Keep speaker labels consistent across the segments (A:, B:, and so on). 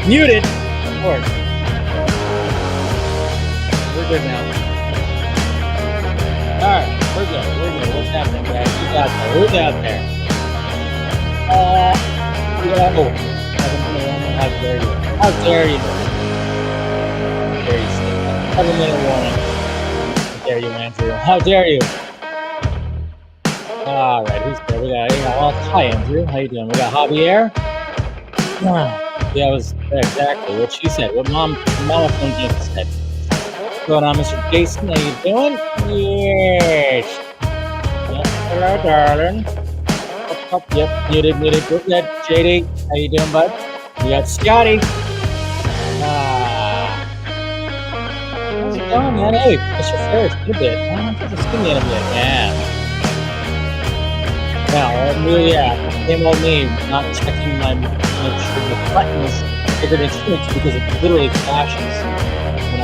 A: Muted, of course. We're good now. All right, we're good. We're good. What's happening, guys? Who's out there? Who's out there? Yeah. How dare you? How dare you? How dare you? 7-minute warning. How dare you, Andrew? How dare you? All right, who's there? We got. Oh, hi, Andrew. How you doing? We got Javier. Yeah, it was exactly what she said. What Mama from Jason said. What's going on, Mr. Jason? How you doing? Yes. Yep. Hello, darling. Yep. Muted. We're good. JD, how you doing, bud? We got Scotty. How's it going, man? Hey, Mr. Ferris, a bit. Just give me a bit. Yeah. Yeah. Same old me, not checking my make sure the buttons figured it's fixed because it literally flashes when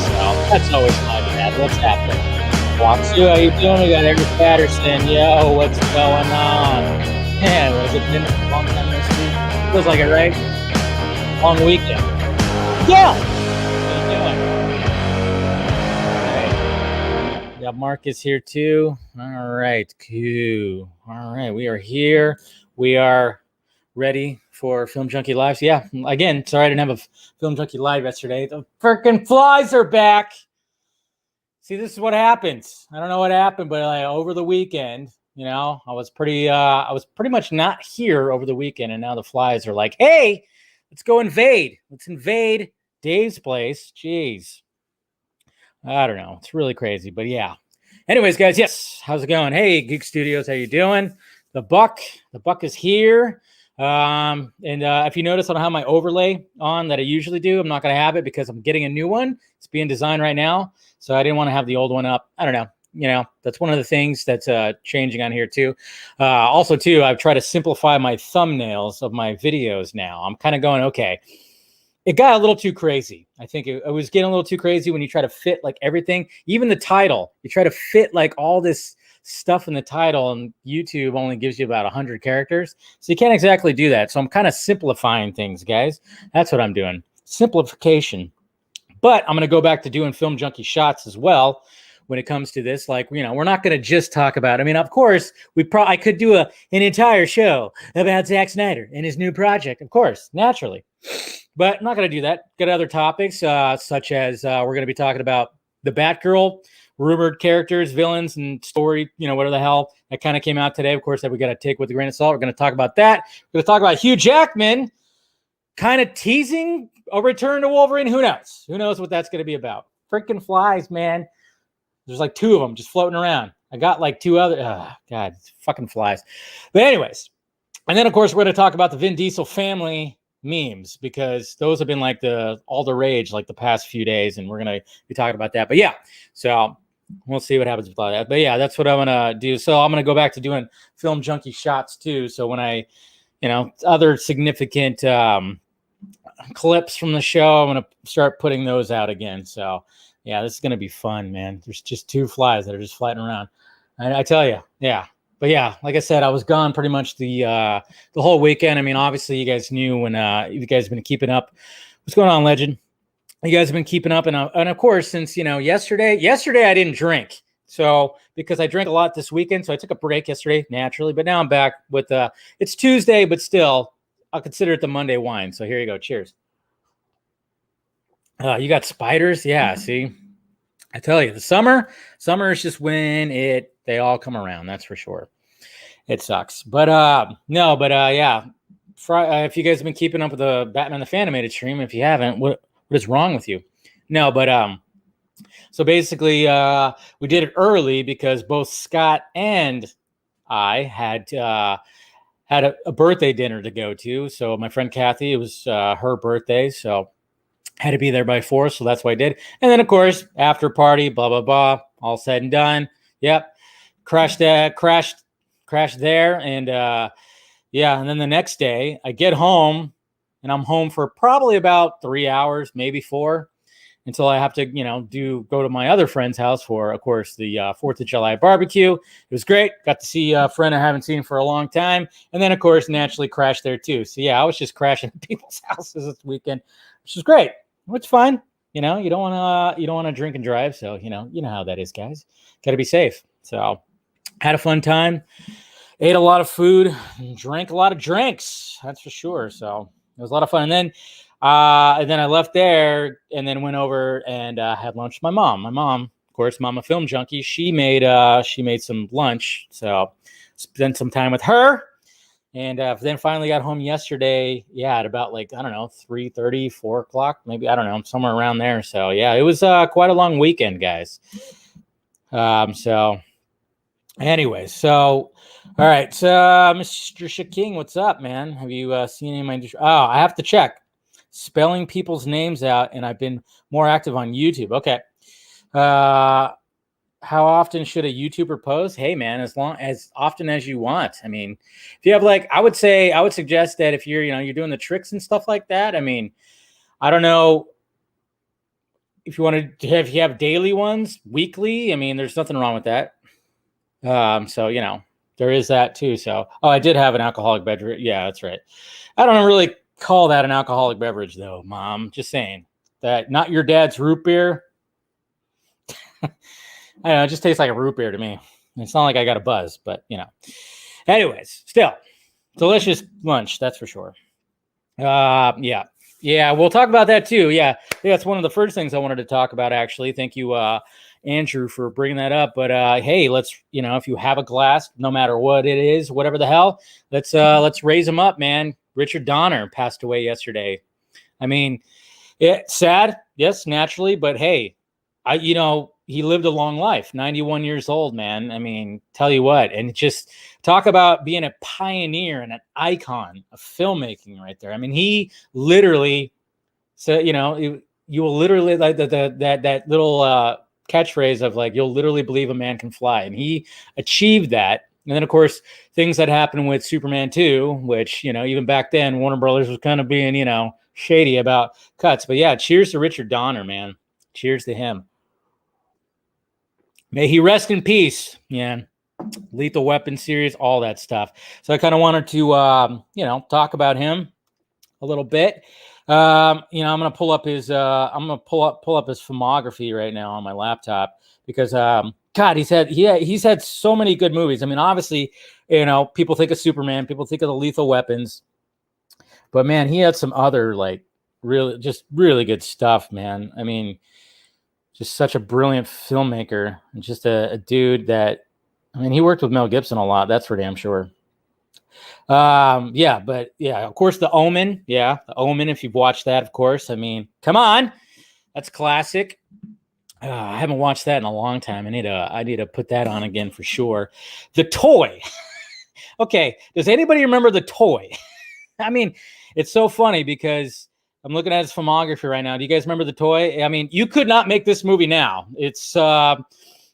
A: so that's always my bad. What's happening? Watsu, how you doing? We got Eric Patterson. Yo, what's going on? Man, has it been a long time this week? Feels like it, right? Long weekend. Yeah! How you doing? All right. Got Marcus here too. All right, cool. All right, we are here. We are ready for Film Junkee Live. So yeah, again, sorry I didn't have a Film Junkee Live yesterday. The freaking flies are back. See, this is what happens. I don't know what happened, but over the weekend, I was pretty much not here over the weekend, and now the flies are like, hey, let's go invade. Let's invade Dave's place. Jeez. I don't know. It's really crazy, but yeah. Anyways, guys, yes. How's it going? Hey, Geek Studios, how you doing? The Buck is here. And if you notice, I don't have my overlay on that I usually do. I'm not going to have it because I'm getting a new one. It's being designed right now. So I didn't want to have the old one up. I don't know. That's one of the things that's changing on here too. Also, too, I've tried to simplify my thumbnails of my videos now. I'm kind of going, okay. It got a little too crazy. I think it was getting a little too crazy when you try to fit like everything, even the title. You try to fit like all this stuff in the title, and YouTube only gives you about 100 characters. So you can't exactly do that. So I'm kind of simplifying things, guys. That's what I'm doing. Simplification. But I'm going to go back to doing Film Junkee shots as well when it comes to this. Like, we're not going to just talk about, of course, I could do an entire show about Zack Snyder and his new project, of course, naturally. But I'm not going to do that. Got other topics, such as we're going to be talking about the Batgirl, rumored characters, villains, and story, whatever the hell that kind of came out today. Of course, that we got to take with a grain of salt. We're going to talk about that. We're going to talk about Hugh Jackman kind of teasing a return to Wolverine. Who knows? Who knows what that's going to be about? Freaking flies, man. There's like 2 of them just floating around. I got like 2 other. Oh, God, it's fucking flies. But anyways, and then, of course, we're going to talk about the Vin Diesel Family Memes, because those have been like all the rage like the past few days, and we're going to be talking about that. But yeah, so we'll see what happens with all that. But yeah, that's what I'm going to do. So I'm going to go back to doing Film Junkee shots too. So when I, other significant clips from the show, I'm going to start putting those out again. So yeah, this is going to be fun, man. There's just 2 flies that are just flying around. I tell you, yeah. But yeah, like I said, I was gone pretty much the whole weekend. Obviously, you guys knew when you guys have been keeping up. What's going on, Legend? You guys have been keeping up, and of course, since yesterday I didn't drink, so because I drank a lot this weekend, so I took a break yesterday naturally. But now I'm back with it's Tuesday, but still, I'll consider it the Monday wine. So here you go. Cheers. You got spiders, yeah. See, I tell you, the summer is just when they all come around. That's for sure. It sucks, but yeah. if you guys have been keeping up with the Batman the Fanimated stream, if you haven't, what is wrong with you? No, but so basically, we did it early because both Scott and I had a birthday dinner to go to. So my friend Kathy, it was her birthday, so had to be there by 4, so that's what I did. And then of course, after party, blah blah blah, all said and done. Yep, crashed there, and yeah. And then the next day, I get home, and I'm home for probably about 3 hours, maybe 4, until I have to, go to my other friend's house for, of course, the 4th of July barbecue. It was great. Got to see a friend I haven't seen for a long time. And then, of course, naturally crashed there too. So, yeah, I was just crashing at people's houses this weekend, which is great. It's fine. You don't want to drink and drive. So, you know how that is, guys. Got to be safe. So, had a fun time. Ate a lot of food. Drank a lot of drinks. That's for sure. So, it was a lot of fun. And then I left there and then went over and had lunch with my mom. My mom, of course, Mama Film Junkie, she made some lunch. So spent some time with her. And then finally got home yesterday. Yeah, at about 3:30, 4 o'clock, maybe, I don't know, somewhere around there. So yeah, it was quite a long weekend, guys. So anyways, so all right. So Mr. Shaking, what's up, man? Have you seen any of my? Oh, I have to check. Spelling people's names out, and I've been more active on YouTube. Okay. How often should a YouTuber post? Hey, man, as often as you want. I mean, if you have I would suggest that if you're doing the tricks and stuff like that. I mean, I don't know if you want to if you have daily ones, weekly. I mean, there's nothing wrong with that. So there is that too. So, I did have an alcoholic beverage. Yeah, that's right. I don't really call that an alcoholic beverage, though, Mom. Just saying that not your dad's root beer. I don't know, it just tastes like a root beer to me. It's not like I got a buzz, but Anyways, still delicious lunch, that's for sure. Yeah, we'll talk about that too. Yeah, that's one of the first things I wanted to talk about. Actually, thank you, Andrew, for bringing that up. But hey, let's if you have a glass, no matter what it is, whatever the hell, let's raise them up, man. Richard Donner passed away yesterday. I mean, sad, yes, naturally, but hey, he lived a long life, 91 years old, man. I mean, tell you what, and just talk about being a pioneer and an icon of filmmaking right there. I mean, he literally said, you will literally, like that little catchphrase of you'll literally believe a man can fly. And he achieved that. And then, of course, things that happened with Superman 2, which, even back then, Warner Brothers was kind of being, shady about cuts. But yeah, cheers to Richard Donner, man. Cheers to him. May he rest in peace. Yeah. Lethal Weapon series, all that stuff. So I kind of wanted to, talk about him a little bit. I'm going to pull up his, pull up his filmography right now on my laptop because, God, he's had so many good movies. I mean, obviously, people think of Superman, people think of the Lethal Weapons, but man, he had some other really good stuff, man. I mean, just such a brilliant filmmaker and just a dude that, I mean, he worked with Mel Gibson a lot. That's for damn sure. But of course, The Omen. Yeah, The Omen. If you've watched that, of course. I mean, come on, that's classic. I haven't watched that in a long time. I need to put that on again for sure. The Toy. Okay, does anybody remember The Toy? I mean, it's so funny because I'm looking at his filmography right now. Do you guys remember The Toy? I mean, you could not make this movie now. It's not,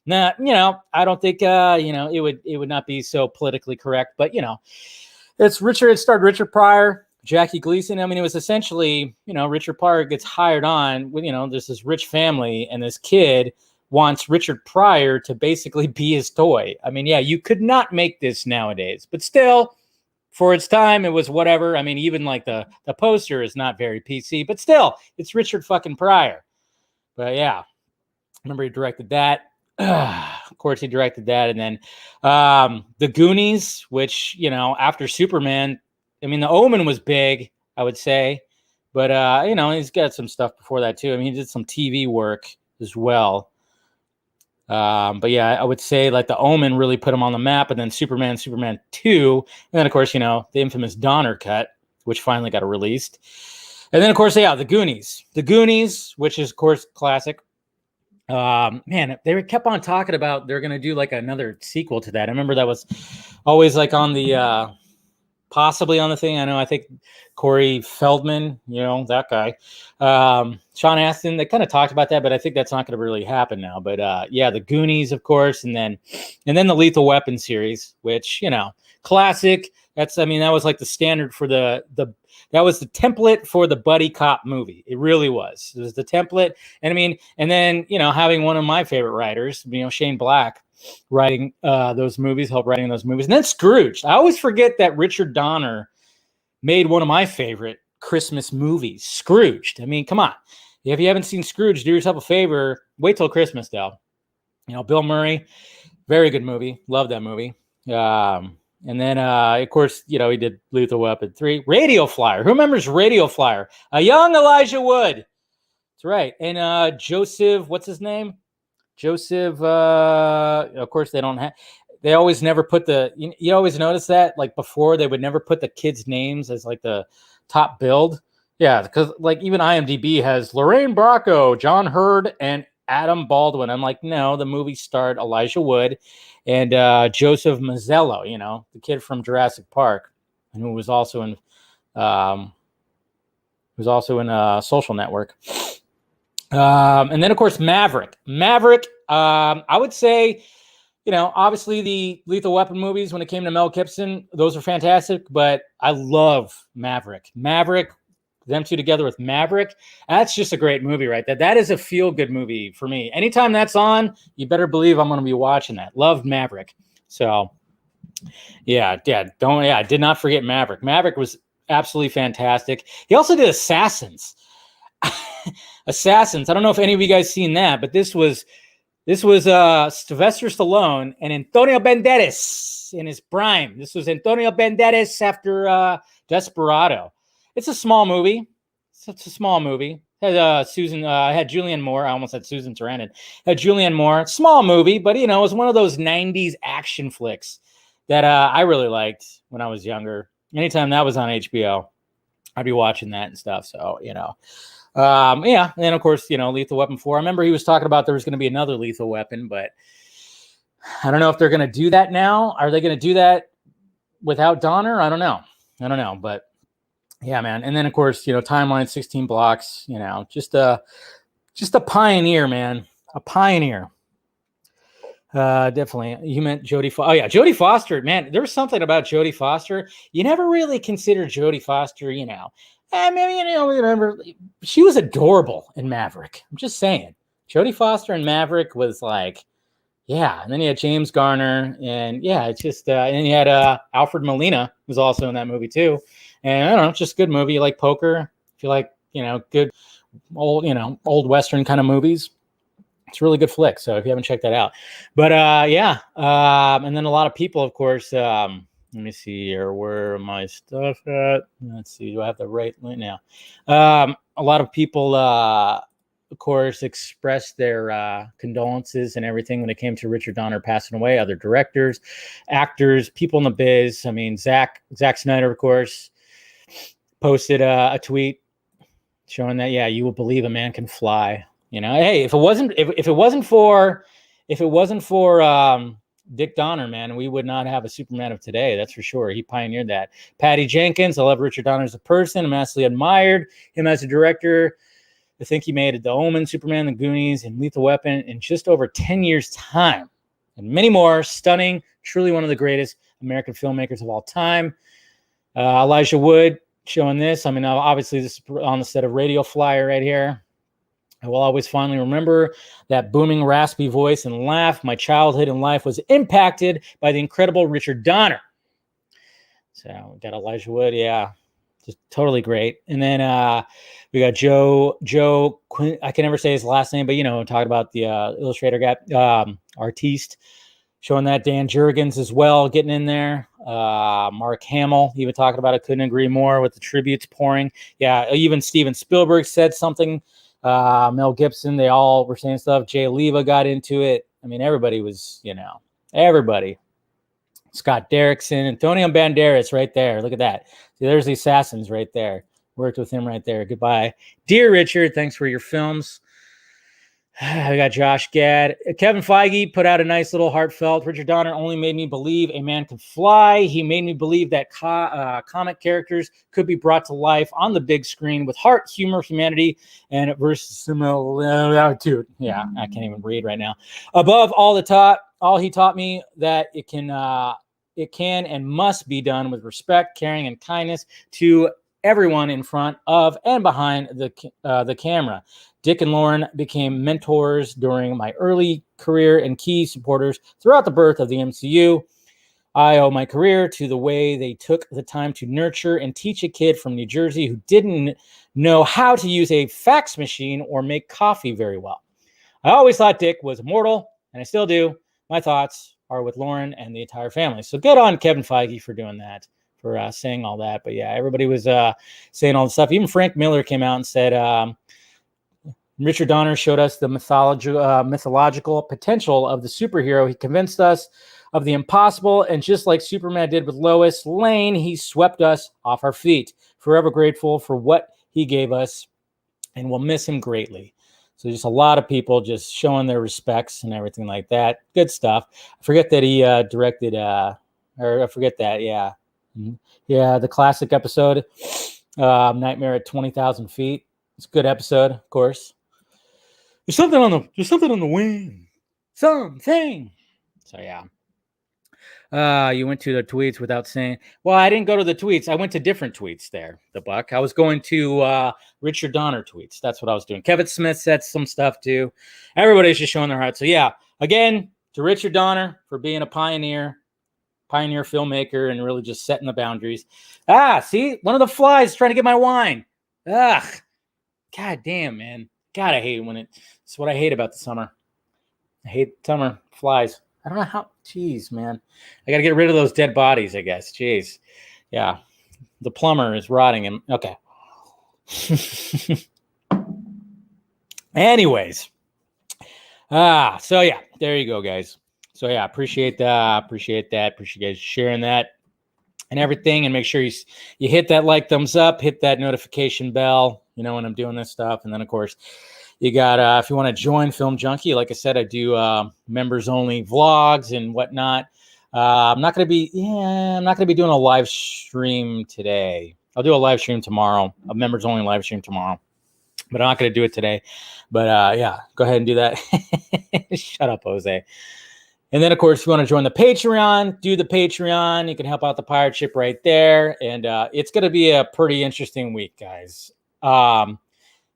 A: I don't think, it would not be so politically correct, but, it starred Richard Pryor, Jackie Gleason. I mean, it was essentially, Richard Pryor gets hired on with, there's this rich family and this kid wants Richard Pryor to basically be his toy. I mean, yeah, you could not make this nowadays, but still, for its time, it was whatever. I mean, even the poster is not very PC, but still, it's Richard fucking Pryor. But yeah, remember he directed that. Of course, he directed that. And then The Goonies, which, after Superman, I mean, The Omen was big, I would say. But, he's got some stuff before that, too. I mean, he did some TV work as well. But yeah, I would say The Omen really put him on the map, and then Superman 2, and then of course, the infamous Donner cut. which finally got released. And then, of course, yeah, The Goonies. The Goonies, which is, of course, classic. Man, they kept on talking about they're going to do like another sequel to that. I remember that was always like on the possibly on the thing. I think Corey Feldman, that guy, Sean Astin, they kind of talked about that, but I think that's not going to really happen now. But yeah, The Goonies, of course, and then the Lethal Weapon series, which classic. That was like the standard for that was the template for the buddy cop movie. It really was. It was the template. And then, having one of my favorite writers, Shane Black, writing those movies, helped writing those movies. And then Scrooge. I always forget that Richard Donner made one of my favorite Christmas movies, Scrooged. Come on. If you haven't seen Scrooge, do yourself a favor. Wait till Christmas, though. Bill Murray, very good movie. Love that movie. And then, of course, he did Lethal Weapon 3. Radio Flyer. Who remembers Radio Flyer? A young Elijah Wood. That's right. And Joseph, what's his name? Joseph, of course, they always never put you always notice that, like before, they would never put the kids' names as like the top build. Yeah, because like even IMDb has Lorraine Bracco, John Hurd, and Adam Baldwin. I'm like, no, the movie starred Elijah Wood and Joseph Mazzello, the kid from Jurassic Park, and who was also in Social Network. And then, of course, Maverick. I would say, obviously the Lethal Weapon movies, when it came to Mel Gibson, those are fantastic, but I love Maverick. Them two together with Maverick, that's just a great movie right there. That is a feel-good movie for me. Anytime that's on, you better believe I'm going to be watching that. Loved Maverick. So, I did not forget Maverick. Maverick was absolutely fantastic. He also did Assassins. Assassins. I don't know if any of you guys seen that, but this was Sylvester Stallone and Antonio Banderas in his prime. This was Antonio Banderas after Desperado. It's a small movie. It's a small movie. Had had Julianne Moore. I almost had Susan Sarandon. Had Julianne Moore. Small movie, but it was one of those '90s action flicks that I really liked when I was younger. Anytime that was on HBO, I'd be watching that and stuff. So and then of course Lethal Weapon 4. I remember he was talking about there was going to be another Lethal Weapon, but I don't know if they're going to do that now. Are they going to do that without Donner? I don't know, but. Yeah, man. And then, of course, Timeline, 16 blocks, just a pioneer, man. A pioneer. Definitely. You meant Jodie Foster. Oh, yeah. Jodie Foster, man. There's something about Jodie Foster. You never really consider Jodie Foster, remember, she was adorable in Maverick. I'm just saying. Jodie Foster in Maverick was like, yeah. And then you had James Garner. And, yeah, it's just, and then you had Alfred Molina, who's also in that movie, too. And I don't know, just good movie. You like poker? If you like, good old Western kind of movies, it's a really good flick. So if you haven't checked that out, but and then a lot of people, of course. Let me see here. Where am my stuff at? Let's see. Do I have the right link now? A lot of people, of course, expressed their condolences and everything when it came to Richard Donner passing away. Other directors, actors, people in the biz. Zack Snyder, of course, posted a tweet showing that, you will believe a man can fly. Hey, if it wasn't for Dick Donner, man, we would not have a Superman of today. That's for sure. He pioneered that. Patty Jenkins, I love Richard Donner as a person. I massively admired him as a director. I think he made The Omen, Superman, The Goonies, and Lethal Weapon in just over 10 years' time. And many more. Stunning. Truly one of the greatest American filmmakers of all time. Elijah Wood showing this. Obviously, this is on the set of Radio Flyer right here. I will always fondly remember that booming, raspy voice and laugh. My childhood and life was impacted by the incredible Richard Donner. So we got Elijah Wood, just totally great. And then we got Joe Quinn. I can never say his last name, but talking about the illustrator guy, artiste, showing that. Dan Jurgens as well, getting in there. Mark Hamill, even talking about it. Couldn't agree more with the tributes pouring. Yeah, even Steven Spielberg said something. Mel Gibson, they all were saying stuff. Jay Leva got into it. Everybody was, everybody. Scott Derrickson, Antonio Banderas right there. Look at that. See, there's the assassins right there. Worked with him right there. Goodbye. Dear Richard, thanks for your films. I got Josh Gad. Kevin Feige put out a nice little heartfelt. Richard Donner only made me believe a man can fly. He made me believe that comic characters could be brought to life on the big screen with heart, humor, humanity, and verisimilitude. Yeah, I can't even read right now. Above all he taught me that it can and must be done with respect, caring, and kindness to everyone in front of and behind the camera. Dick and Lauren became mentors during my early career and key supporters throughout the birth of the MCU. I owe my career to the way they took the time to nurture and teach a kid from New Jersey who didn't know how to use a fax machine or make coffee very well. I always thought Dick was immortal, and I still do. My thoughts are with Lauren and the entire family. So good on Kevin Feige for doing that, for saying all that. But yeah, everybody was saying all the stuff. Even Frank Miller came out and said, Richard Donner showed us the mythological potential of the superhero. He convinced us of the impossible, and just like Superman did with Lois Lane, he swept us off our feet. Forever grateful for what he gave us, and we'll miss him greatly. So just a lot of people just showing their respects and everything like that. Good stuff. I forget that he directed, or I forget that, yeah. Yeah, the classic episode, Nightmare at 20,000 Feet. It's a good episode, of course. There's something on the wing. Something. So yeah. You went to the tweets without saying. Well, I didn't go to the tweets. I went to different tweets there, the Buck. I was going to Richard Donner tweets. That's what I was doing. Kevin Smith said some stuff too. Everybody's just showing their heart. So yeah, again, to Richard Donner for being a pioneer filmmaker and really just setting the boundaries. See, one of the flies trying to get my wine. Ugh. God damn, man. God, I hate when it's what I hate about the summer. I hate summer flies. I don't know how. Jeez, man. I got to get rid of those dead bodies, I guess. Jeez. Yeah. The plumber is rotting him. Okay. Anyways. So yeah, there you go, guys. So yeah, appreciate that. Appreciate you guys sharing that and everything. And make sure you hit that like, thumbs up, hit that notification bell, when I'm doing this stuff. And then of course, you got, if you want to join Film Junkee, like I said, I do members only vlogs and whatnot. I'm not going to be doing a live stream today. I'll do a live stream tomorrow, a members only live stream tomorrow, but I'm not going to do it today. But yeah, go ahead and do that. Shut up, Jose. And then, of course, if you want to join the Patreon, do the Patreon. You can help out the pirate ship right there. And it's going to be a pretty interesting week, guys.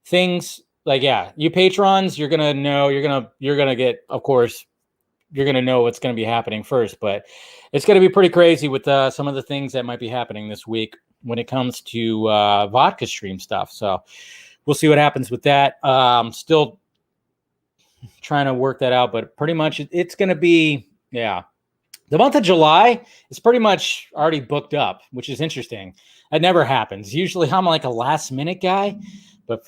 A: Things like, yeah, you patrons, you're going to know, you're going to get, of course, you're going to know what's going to be happening first. But it's going to be pretty crazy with some of the things that might be happening this week when it comes to vodka stream stuff. So we'll see what happens with that. Still trying to work that out, but pretty much it's going to be, yeah. The month of July is pretty much already booked up, which is interesting. That never happens. Usually I'm like a last minute guy, but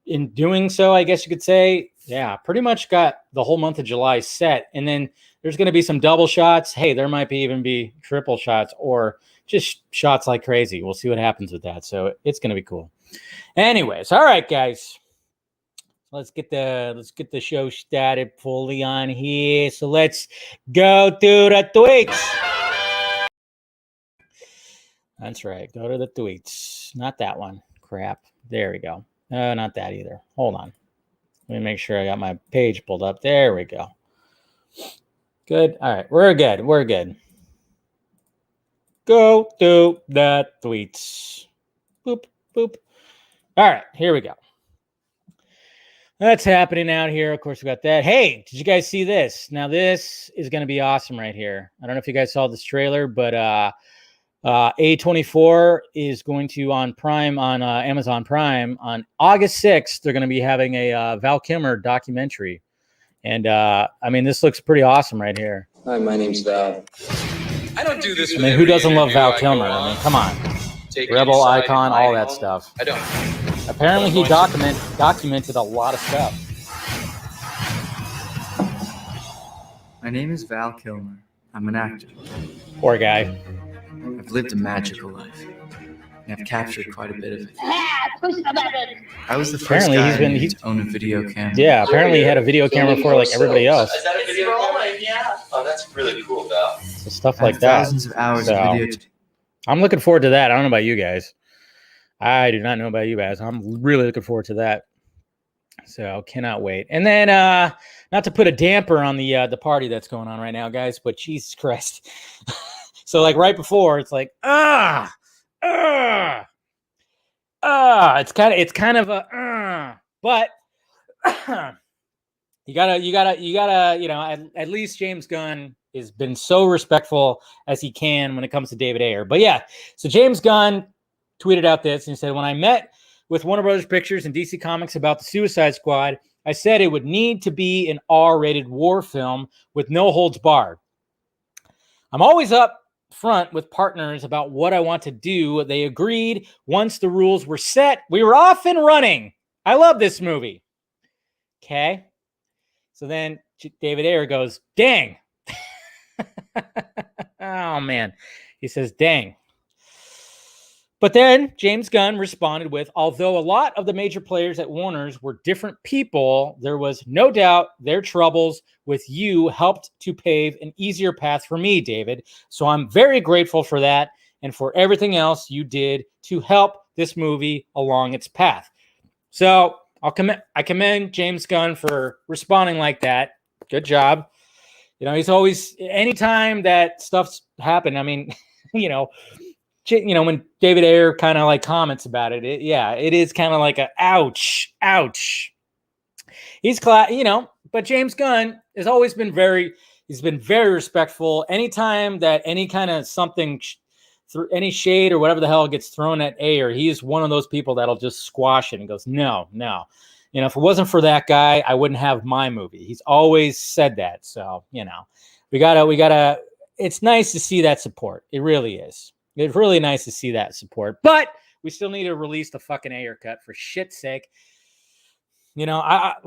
A: in doing so, I guess you could say, yeah, pretty much got the whole month of July set. And then there's going to be some double shots. Hey, there might even be triple shots or just shots like crazy. We'll see what happens with that. So it's going to be cool. Anyways, all right, guys. Let's get the show started fully on here. So let's go to the tweets. That's right. Go to the tweets. Not that one. Crap. There we go. No, not that either. Hold on. Let me make sure I got my page pulled up. There we go. Good. All right. We're good. Go to the tweets. Boop, boop. All right. Here we go. That's happening out here. Of course, we got that. Hey, did you guys see this? Now, this is going to be awesome right here. I don't know if you guys saw this trailer, but A24 is going to on Amazon Prime on August 6th. They're going to be having a Val Kilmer documentary. And I mean, this looks pretty awesome right here.
B: Hi, my name's Val.
C: I don't do this.
A: I mean, who doesn't love Val Kilmer? I mean, come on. Rebel icon, all that stuff.
C: I don't.
A: Apparently, he documented a lot of stuff.
D: My name is Val Kilmer.
B: I'm an actor.
A: Poor guy.
B: I've lived a magical life, and I've captured quite a bit of it. I was the first
A: Apparently,
B: guy
A: he's been-
B: to own a video camera.
A: Yeah, apparently he had a video camera before like everybody else.
C: Is that a video camera? Yeah. Oh, that's really cool, Val.
A: So stuff
B: I
A: like
B: have
A: that.
B: thousands of hours
A: So-
B: of video.
A: I'm looking forward to that. I don't know about you guys. I do not know about you guys. I'm really looking forward to that. So cannot wait. And then not to put a damper on the party that's going on right now, guys, but Jesus Christ. So like right before, it's like it's kind of a but you gotta at least James Gunn has been so respectful as he can when it comes to David Ayer. But yeah, so James Gunn tweeted out this and he said, when I met with Warner Brothers Pictures and DC Comics about the Suicide Squad, I said it would need to be an R-rated war film with no holds barred. I'm always up front with partners about what I want to do. They agreed. Once the rules were set, we were off and running. I love this movie. Okay. So then David Ayer goes, dang. Oh, man. He says, dang. But then James Gunn responded with, although a lot of the major players at Warner's were different people, there was no doubt their troubles with you helped to pave an easier path for me, David. So I'm very grateful for that and for everything else you did to help this movie along its path. So I commend James Gunn for responding like that. Good job. He's always, anytime that stuff's happened, I mean, when David Ayer kind of like comments about it, it is kind of like a ouch. He's but James Gunn has always been very respectful. Anytime that any kind of something, any shade or whatever the hell gets thrown at Ayer, he is one of those people that'll just squash it and goes, no. If it wasn't for that guy, I wouldn't have my movie. He's always said that. So, we gotta, it's nice to see that support. It really is. It's really nice to see that support, but we still need to release the fucking Ayer cut for shit's sake. I've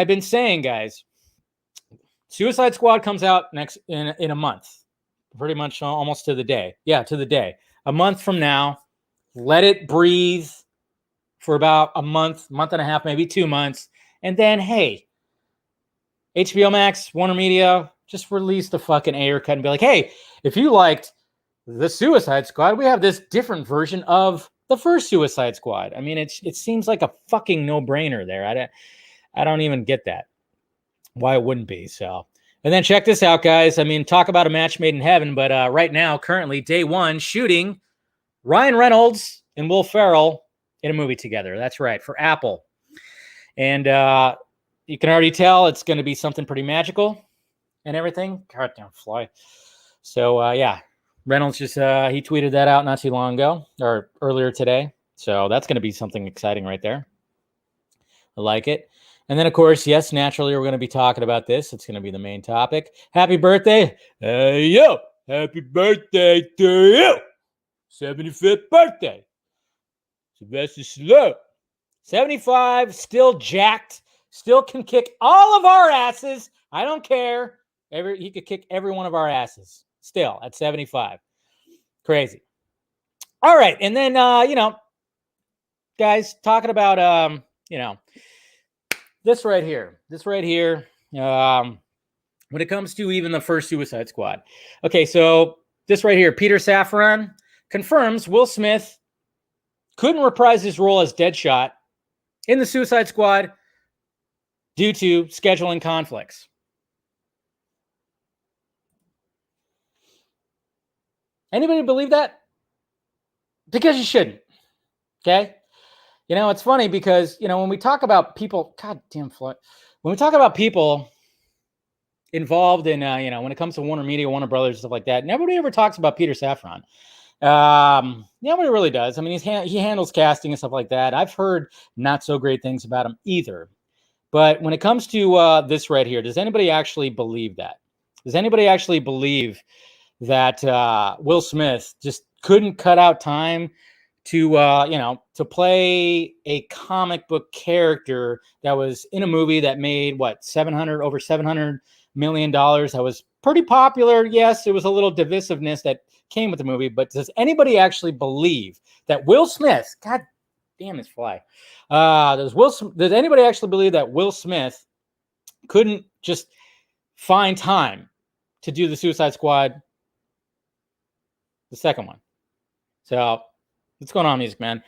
A: been saying, guys, Suicide Squad comes out next in a month, pretty much almost to the day. Yeah, to the day. A month from now, let it breathe for about a month and a half, maybe 2 months, and then hey, HBO Max, Warner Media, just release the fucking Ayer cut and be like, hey, if you liked the Suicide Squad, we have this different version of the first Suicide Squad. I mean, it seems like a fucking no-brainer there. I don't even get that. Why it wouldn't be. So, and then check this out, guys. I mean, talk about a match made in heaven, but right now, currently, day one, shooting Ryan Reynolds and Will Ferrell in a movie together. That's right, for Apple. And you can already tell it's going to be something pretty magical and everything. Goddamn fly. So, yeah. Reynolds just, he tweeted that out not too long ago, or earlier today. So that's going to be something exciting right there. I like it. And then, of course, yes, naturally, we're going to be talking about this. It's going to be the main topic. Happy birthday. Hey, yo. Happy birthday to you. 75th birthday. Sylvester Stallone. 75, still jacked, still can kick all of our asses. I don't care. He could kick every one of our asses. Still at 75. Crazy. All right. And then, guys, talking about, this right here, when it comes to even the first Suicide Squad. Okay. So this right here, Peter Safran confirms Will Smith couldn't reprise his role as Deadshot in the Suicide Squad due to scheduling conflicts. Anybody believe that? Because you shouldn't. Okay? It's funny because, when we talk about people, goddamn Floyd, when we talk about people involved in, when it comes to Warner Media, Warner Brothers, stuff like that, nobody ever talks about Peter Safran. Nobody really does. I mean, he handles casting and stuff like that. I've heard not so great things about him either. But when it comes to this right here, does anybody actually believe that? Does anybody actually believe that Will Smith just couldn't cut out time to play a comic book character that was in a movie that made over $700 million. That was pretty popular. Yes, it was a little divisiveness that came with the movie, but does anybody actually believe that Will Smith, God damn this fly, does anybody actually believe that Will Smith couldn't just find time to do the Suicide Squad, the second one? So what's going on, Music Man?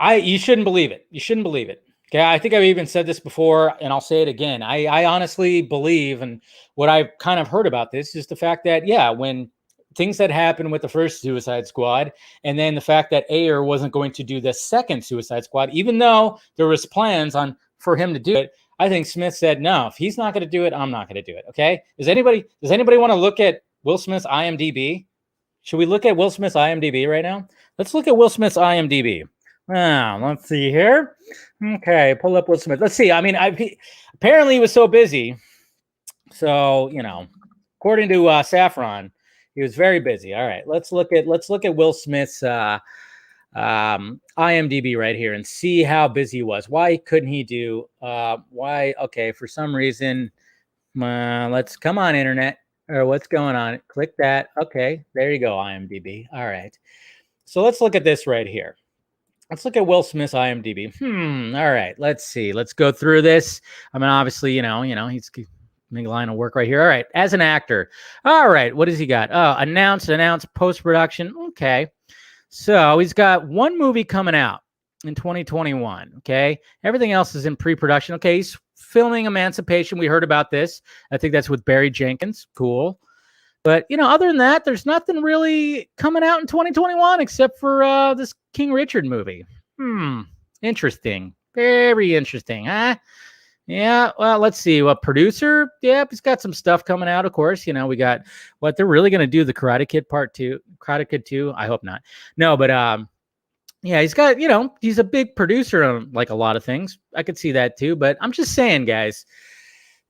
A: You shouldn't believe it. You shouldn't believe it. Okay, I think I've even said this before, and I'll say it again. I honestly believe, and what I've kind of heard about this is the fact that, yeah, when things that happened with the first Suicide Squad, and then the fact that Ayer wasn't going to do the second Suicide Squad, even though there was plans for him to do it, I think Smith said, no, if he's not going to do it, I'm not going to do it. Okay, does anybody want to look at Will Smith's IMDb? Should we look at Will Smith's IMDb right now? Let's look at Will Smith's IMDb. Let's see here. Okay, pull up Will Smith. Let's see. I mean, apparently he was so busy. So, according to Saffron, he was very busy. All right, let's look at Will Smith's IMDb right here and see how busy he was. Why couldn't he do? Okay, for some reason, let's come on, internet. Or what's going on? Click that. Okay, there you go, IMDb. All right. So let's look at this right here. Let's look at Will Smith's IMDb. All right. Let's see. Let's go through this. I mean, obviously, he's making a line of work right here. All right. As an actor. All right. What does he got? Announced, post-production. Okay. So he's got one movie coming out in 2021. Okay. Everything else is in pre-production. Okay. He's filming Emancipation. We heard about this. I think that's with Barry Jenkins. Cool. But, other than that, there's nothing really coming out in 2021 except for this King Richard movie. Interesting. Very interesting, huh? Yeah, well, let's see. What producer? Yep, he's got some stuff coming out, of course. We got what they're really going to do, the Karate Kid Part 2. Karate Kid 2? I hope not. No, but yeah, he's got, he's a big producer on like a lot of things. I could see that too, but I'm just saying, guys,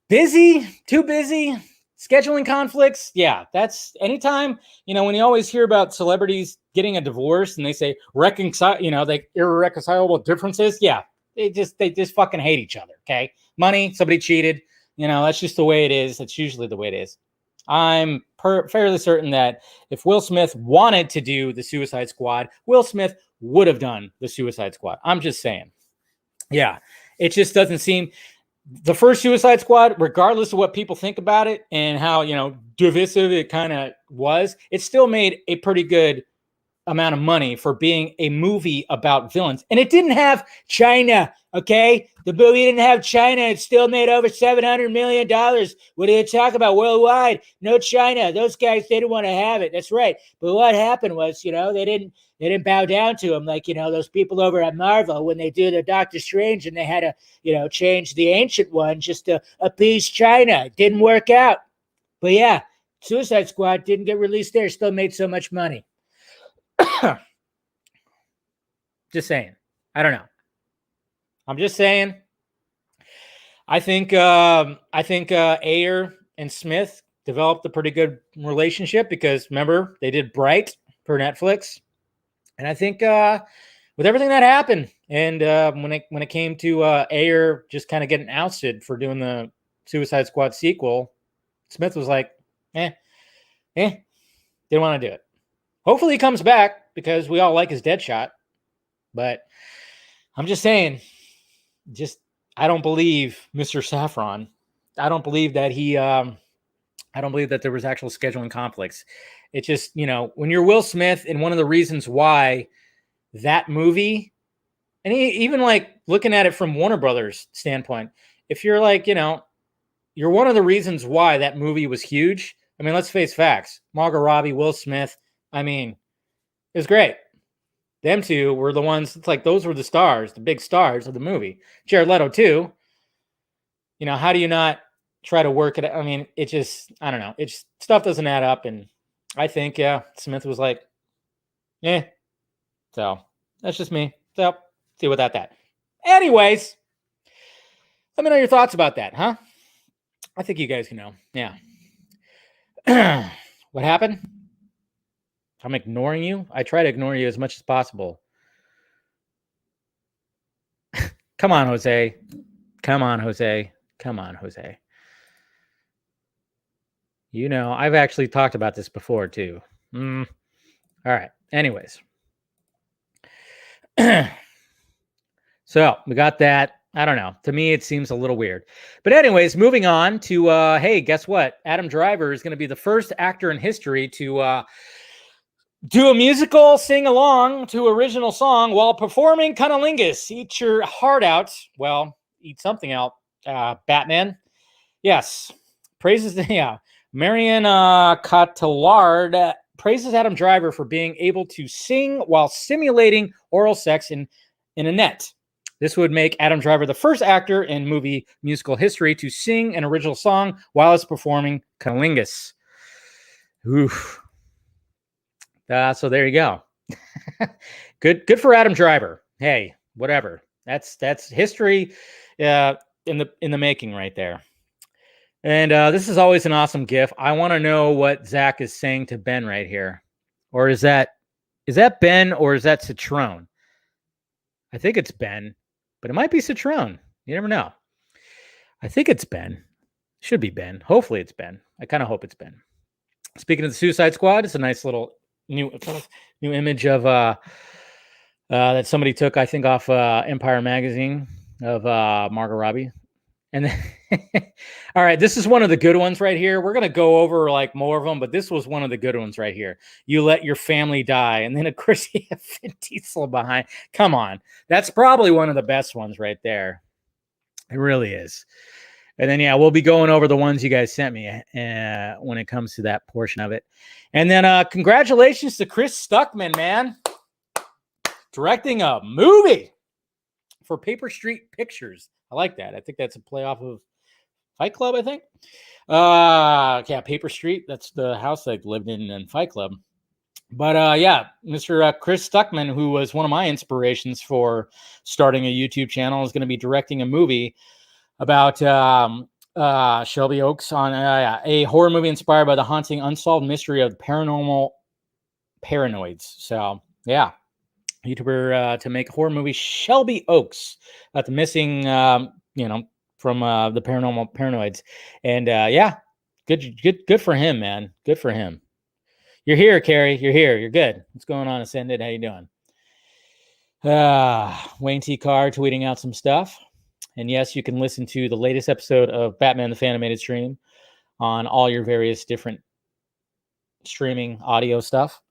A: busy, too busy. Scheduling conflicts, yeah, that's anytime, when you always hear about celebrities getting a divorce and they say like irreconcilable differences, yeah, they just fucking hate each other, okay? Money, somebody cheated, that's just the way it is. That's usually the way it is. I'm fairly certain that if Will Smith wanted to do the Suicide Squad, Will Smith would have done the Suicide Squad. I'm just saying. Yeah, it just doesn't seem... The first Suicide Squad, regardless of what people think about it and how, divisive it kind of was, it still made a pretty good amount of money for being a movie about villains. And it didn't have China, okay? The movie didn't have China. It still made over $700 million. What are you talking about worldwide? No China. Those guys, they didn't want to have it. That's right. But what happened was, they didn't bow down to him like, those people over at Marvel when they do the Doctor Strange and they had to, change the ancient one just to appease China. It didn't work out. But yeah, Suicide Squad didn't get released there. Still made so much money. Just saying. I don't know. I'm just saying. I think Ayer and Smith developed a pretty good relationship because remember they did Bright for Netflix, and I think with everything that happened and when it came to Ayer just kind of getting ousted for doing the Suicide Squad sequel, Smith was like, didn't want to do it. Hopefully he comes back because we all like his Deadshot. But I'm just saying, I don't believe Mr. Saffron. I don't believe that I don't believe that there was actual scheduling conflicts. It's just, when you're Will Smith, and one of the reasons why that movie, and even like looking at it from Warner Brothers standpoint, if you're like, you're one of the reasons why that movie was huge. I mean, let's face facts. Margot Robbie, Will Smith. I mean, it was great. Them two were the ones, it's like those were the stars, the big stars of the movie. Jared Leto too. How do you not try to work it? I mean, it just, I don't know. It's stuff doesn't add up. And I think, Smith was like, So that's just me. So see what that. Anyways, let me know your thoughts about that, huh? I think you guys can know. Yeah. What happened? I'm ignoring you. I try to ignore you as much as possible. Come on, Jose. Come on, Jose. Come on, Jose. You know, I've actually talked about this before too. All right. Anyways. So we got that. I don't know. To me, it seems a little weird. But anyways, moving on to, hey, guess what? Adam Driver is going to be the first actor in history to do a musical sing along to original song while performing Cunnilingus. Eat your heart out. Well, eat something out. Batman. Yes. Praises, yeah. Marion Cotillard praises Adam Driver for being able to sing while simulating oral sex in a net. This would make Adam Driver the first actor in movie musical history to sing an original song while it's performing Cunnilingus. Oof. So there you go. Good for Adam Driver. Hey, whatever. That's history in the making right there. And this is always an awesome GIF. I want to know what Zach is saying to Ben right here. Or is that Ben or is that Citrone? I think it's Ben, but it might be Citrone. You never know. I think it's Ben. Should be Ben. Hopefully it's Ben. I kind of hope it's Ben. Speaking of the Suicide Squad, it's a nice little new image of that somebody took, I think, off Empire Magazine of Margot Robbie. And then, all right, this is one of the good ones right here. We're going to go over like more of them, but this was one of the good ones right here. You let your family die. And then, of course, you have Vin Diesel behind. Come on. That's probably one of the best ones right there. It really is. And then, yeah, we'll be going over the ones you guys sent me when it comes to that portion of it. And then congratulations to Chris Stuckman, man. Directing a movie for Paper Street Pictures. I like that. I think that's a play off of Fight Club, I think. Yeah, Paper Street. That's the house I lived in Fight Club. But yeah, Mr. Chris Stuckman, who was one of my inspirations for starting a YouTube channel, is going to be directing a movie about Shelby Oaks on a horror movie inspired by the haunting, unsolved mystery of the paranormal paranoids. So, yeah. YouTuber to make a horror movie, Shelby Oaks, about the missing, from the paranormal paranoids. And yeah, good for him, man. Good for him. You're here, Carrie. You're here. You're good. What's going on, Ascended? How you doing? Wayne T. Carr tweeting out some stuff. And yes, you can listen to the latest episode of Batman the Fanimated Stream on all your various different streaming audio stuff.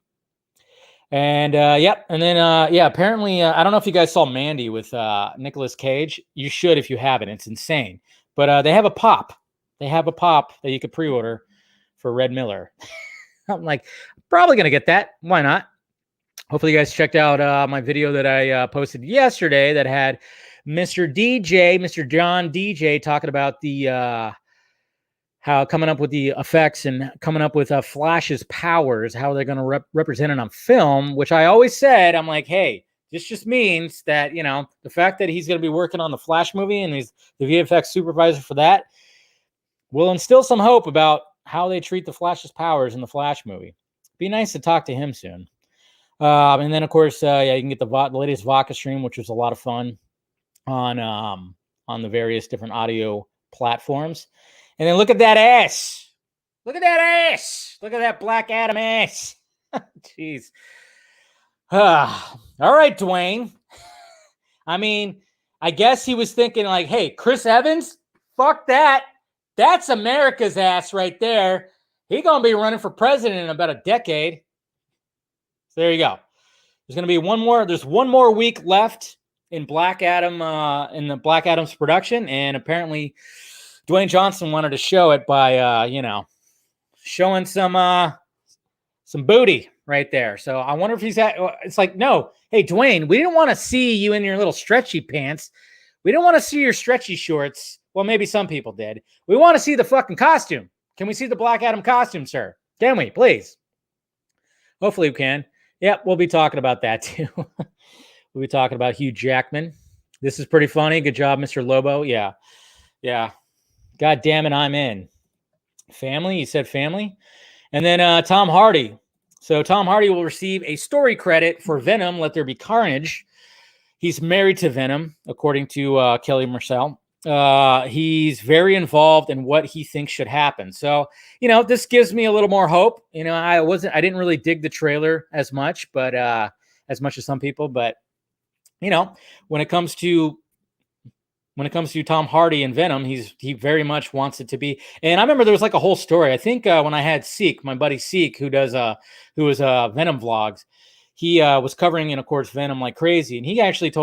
A: And yep, and then apparently I don't know if you guys saw Mandy with Nicolas Cage. You should if you haven't. It's insane. But they have a pop. They have a pop that you could pre-order for Red Miller. I'm like, probably gonna get that. Why not? Hopefully you guys checked out my video that I posted yesterday that had Mr. John DJ, talking about the how coming up with the effects and coming up with Flash's powers, how they're going to represent it on film, which I always said, I'm like, hey, this just means that, the fact that he's going to be working on the Flash movie and he's the VFX supervisor for that will instill some hope about how they treat the Flash's powers in the Flash movie. Be nice to talk to him soon. And then, of course, you can get the latest Vodka stream, which was a lot of fun on the various different audio platforms. And then look at that ass. Look at that ass. Look at that Black Adam ass. Jeez. All right, Dwayne. I mean, I guess he was thinking like, hey, Chris Evans, fuck that. That's America's ass right there. He's going to be running for president in about a decade. So there you go. There's going to be one more week left in Black Adam, in the Black Adam's production. And apparently Dwayne Johnson wanted to show it by, showing some booty right there. So I wonder if it's like, no, hey, Dwayne, we didn't want to see you in your little stretchy pants. We didn't want to see your stretchy shorts. Well, maybe some people did. We want to see the fucking costume. Can we see the Black Adam costume, sir? Can we, please? Hopefully we can. Yep, we'll be talking about that too. We'll be talking about Hugh Jackman. This is pretty funny. Good job, Mr. Lobo. Yeah. God damn it, I'm in. Family? You said family? And then Tom Hardy. So Tom Hardy will receive a story credit for Venom, Let There Be Carnage. He's married to Venom, according to Kelly Marcel. He's very involved in what he thinks should happen. So, this gives me a little more hope. I didn't really dig the trailer as much, but as much as some people, but when it comes to Tom Hardy and Venom, he very much wants it to be. And I remember there was like a whole story. I think when I had Seek, my buddy Seek, who was Venom vlogs, he was covering, and of course, Venom like crazy. And he actually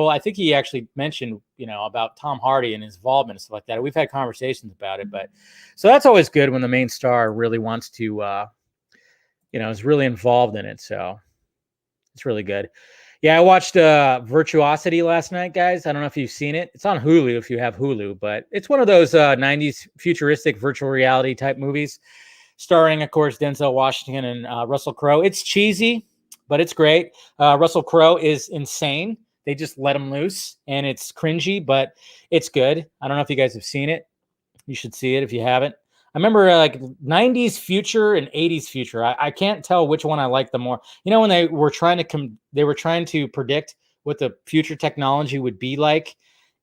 A: mentioned, about Tom Hardy and his involvement and stuff like that. We've had conversations about it, but so that's always good when the main star really wants to, is really involved in it. So it's really good. Yeah, I watched Virtuosity last night, guys. I don't know if you've seen it. It's on Hulu if you have Hulu, but it's one of those 90s futuristic virtual reality type movies starring, of course, Denzel Washington and Russell Crowe. It's cheesy, but it's great. Russell Crowe is insane. They just let him loose, and it's cringy, but it's good. I don't know if you guys have seen it. You should see it if you haven't. I remember like 90s future and 80s future. I can't tell which one I like the more. When they were trying to predict what the future technology would be like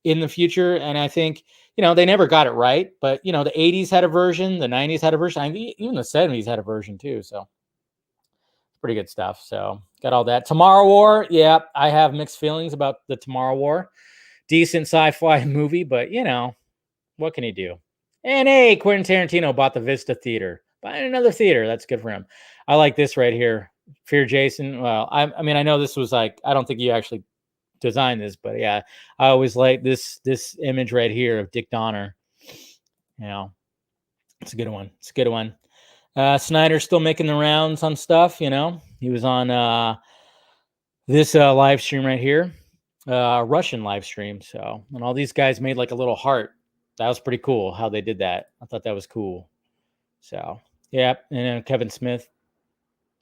A: in the future. And I think, they never got it right. But, the 80s had a version, the 90s had a version. Even the 70s had a version too. So pretty good stuff. So got all that. Tomorrow War. Yeah, I have mixed feelings about the Tomorrow War. Decent sci-fi movie, but, what can you do? And hey, Quentin Tarantino bought the Vista Theater. Buying another theater. That's good for him. I like this right here. Fear Jason. Well, I mean, I know this was like, I don't think you actually designed this, but yeah, I always like this image right here of Dick Donner. It's a good one. It's a good one. Snyder's still making the rounds on stuff. He was on this live stream right here, Russian live stream. So, and all these guys made like a little heart. That was pretty cool how they did that. I thought that was cool. So, yeah. And then Kevin Smith.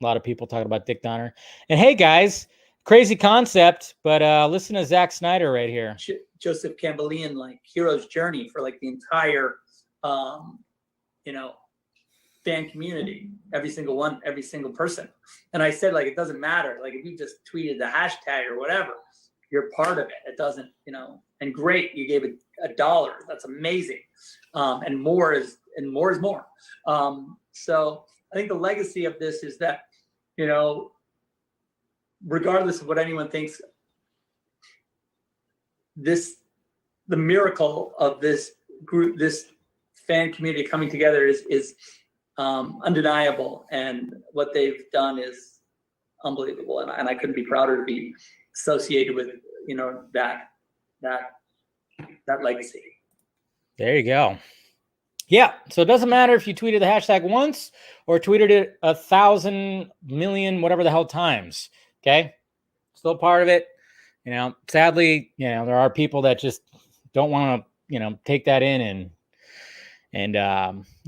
A: A lot of people talking about Dick Donner. And hey, guys, crazy concept, but listen to Zack Snyder right here.
D: Joseph Campbellian, like hero's journey for like the entire, fan community, every single person. And I said, like, it doesn't matter. Like, if you just tweeted the hashtag or whatever, you're part of it. It doesn't, and great, you gave it $1. That's amazing. And more is more. So I think the legacy of this is that, regardless of what anyone thinks, the miracle of this group, this fan community coming together is undeniable. And what they've done is unbelievable. And I couldn't be prouder to be associated with, that legacy.
A: There you go. Yeah. So it doesn't matter if you tweeted the hashtag once or tweeted it 1,000 million, whatever the hell times. Okay. Still part of it. Sadly, there are people that just don't want to, take that in and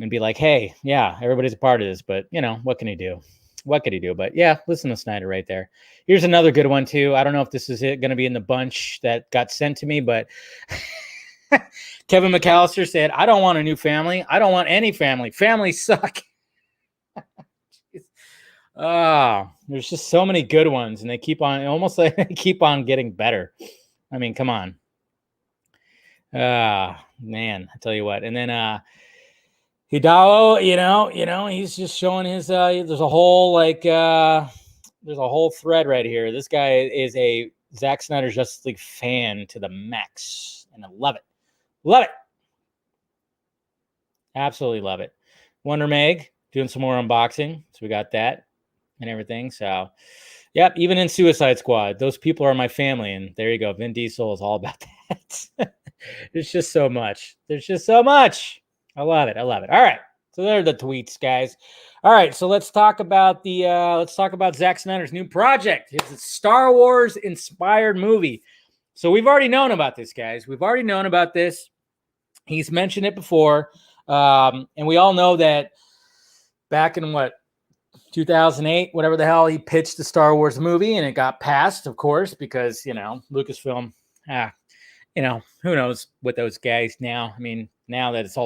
A: be like, hey, yeah, everybody's a part of this, but what can he do? What could he do? But yeah, listen to Snyder right there. Here's another good one too. I don't know if this is going to be in the bunch that got sent to me, but Kevin McAllister said, I don't want a new family. I don't want any family. Families suck. There's just so many good ones, and they keep on getting better. I mean, come on. Man, I tell you what. And then Hidao, he's just showing his there's a whole thread right here. This guy is a Zack Snyder Justice League fan to the max, and I love it. Love it. Absolutely love it. Wonder Meg doing some more unboxing. So we got that and everything. So, yep, even in Suicide Squad, those people are my family. And there you go. Vin Diesel is all about that. There's just so much. There's just so much. I love it. I love it. All right. So there are the tweets, guys. All right. So let's talk about Zack Snyder's new project. It's a Star Wars inspired movie. So we've already known about this, guys. We've already known about this. He's mentioned it before. And we all know that back in 2008, whatever the hell, he pitched the Star Wars movie and it got passed, of course, because, Lucasfilm, who knows what those guys now. I mean, now it's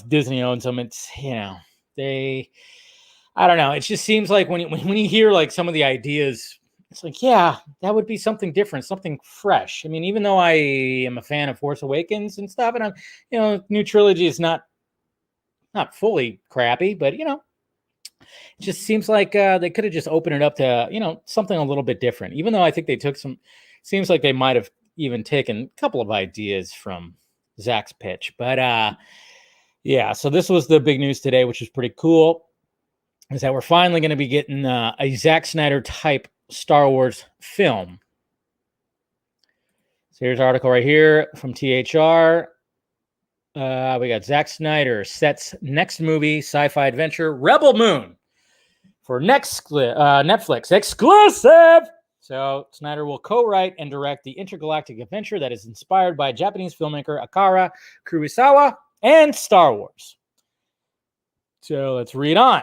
A: Disney owns them. It's, I don't know. It just seems like when you hear like some of the ideas it's like, yeah, that would be something different, something fresh. I mean, even though I am a fan of Force Awakens and stuff, and new trilogy is not fully crappy, but it just seems like they could have just opened it up to something a little bit different. Even though I think they took seems like they might have even taken a couple of ideas from Zack's pitch, but yeah. So this was the big news today, which is pretty cool, is that we're finally going to be getting a Zack Snyder type Star Wars film. So here's an article right here from THR. We got Zack Snyder sets next movie sci-fi adventure Rebel Moon for Netflix exclusive. So Snyder will co-write and direct the intergalactic adventure that is inspired by Japanese filmmaker Akira Kurosawa and Star Wars. So let's read on.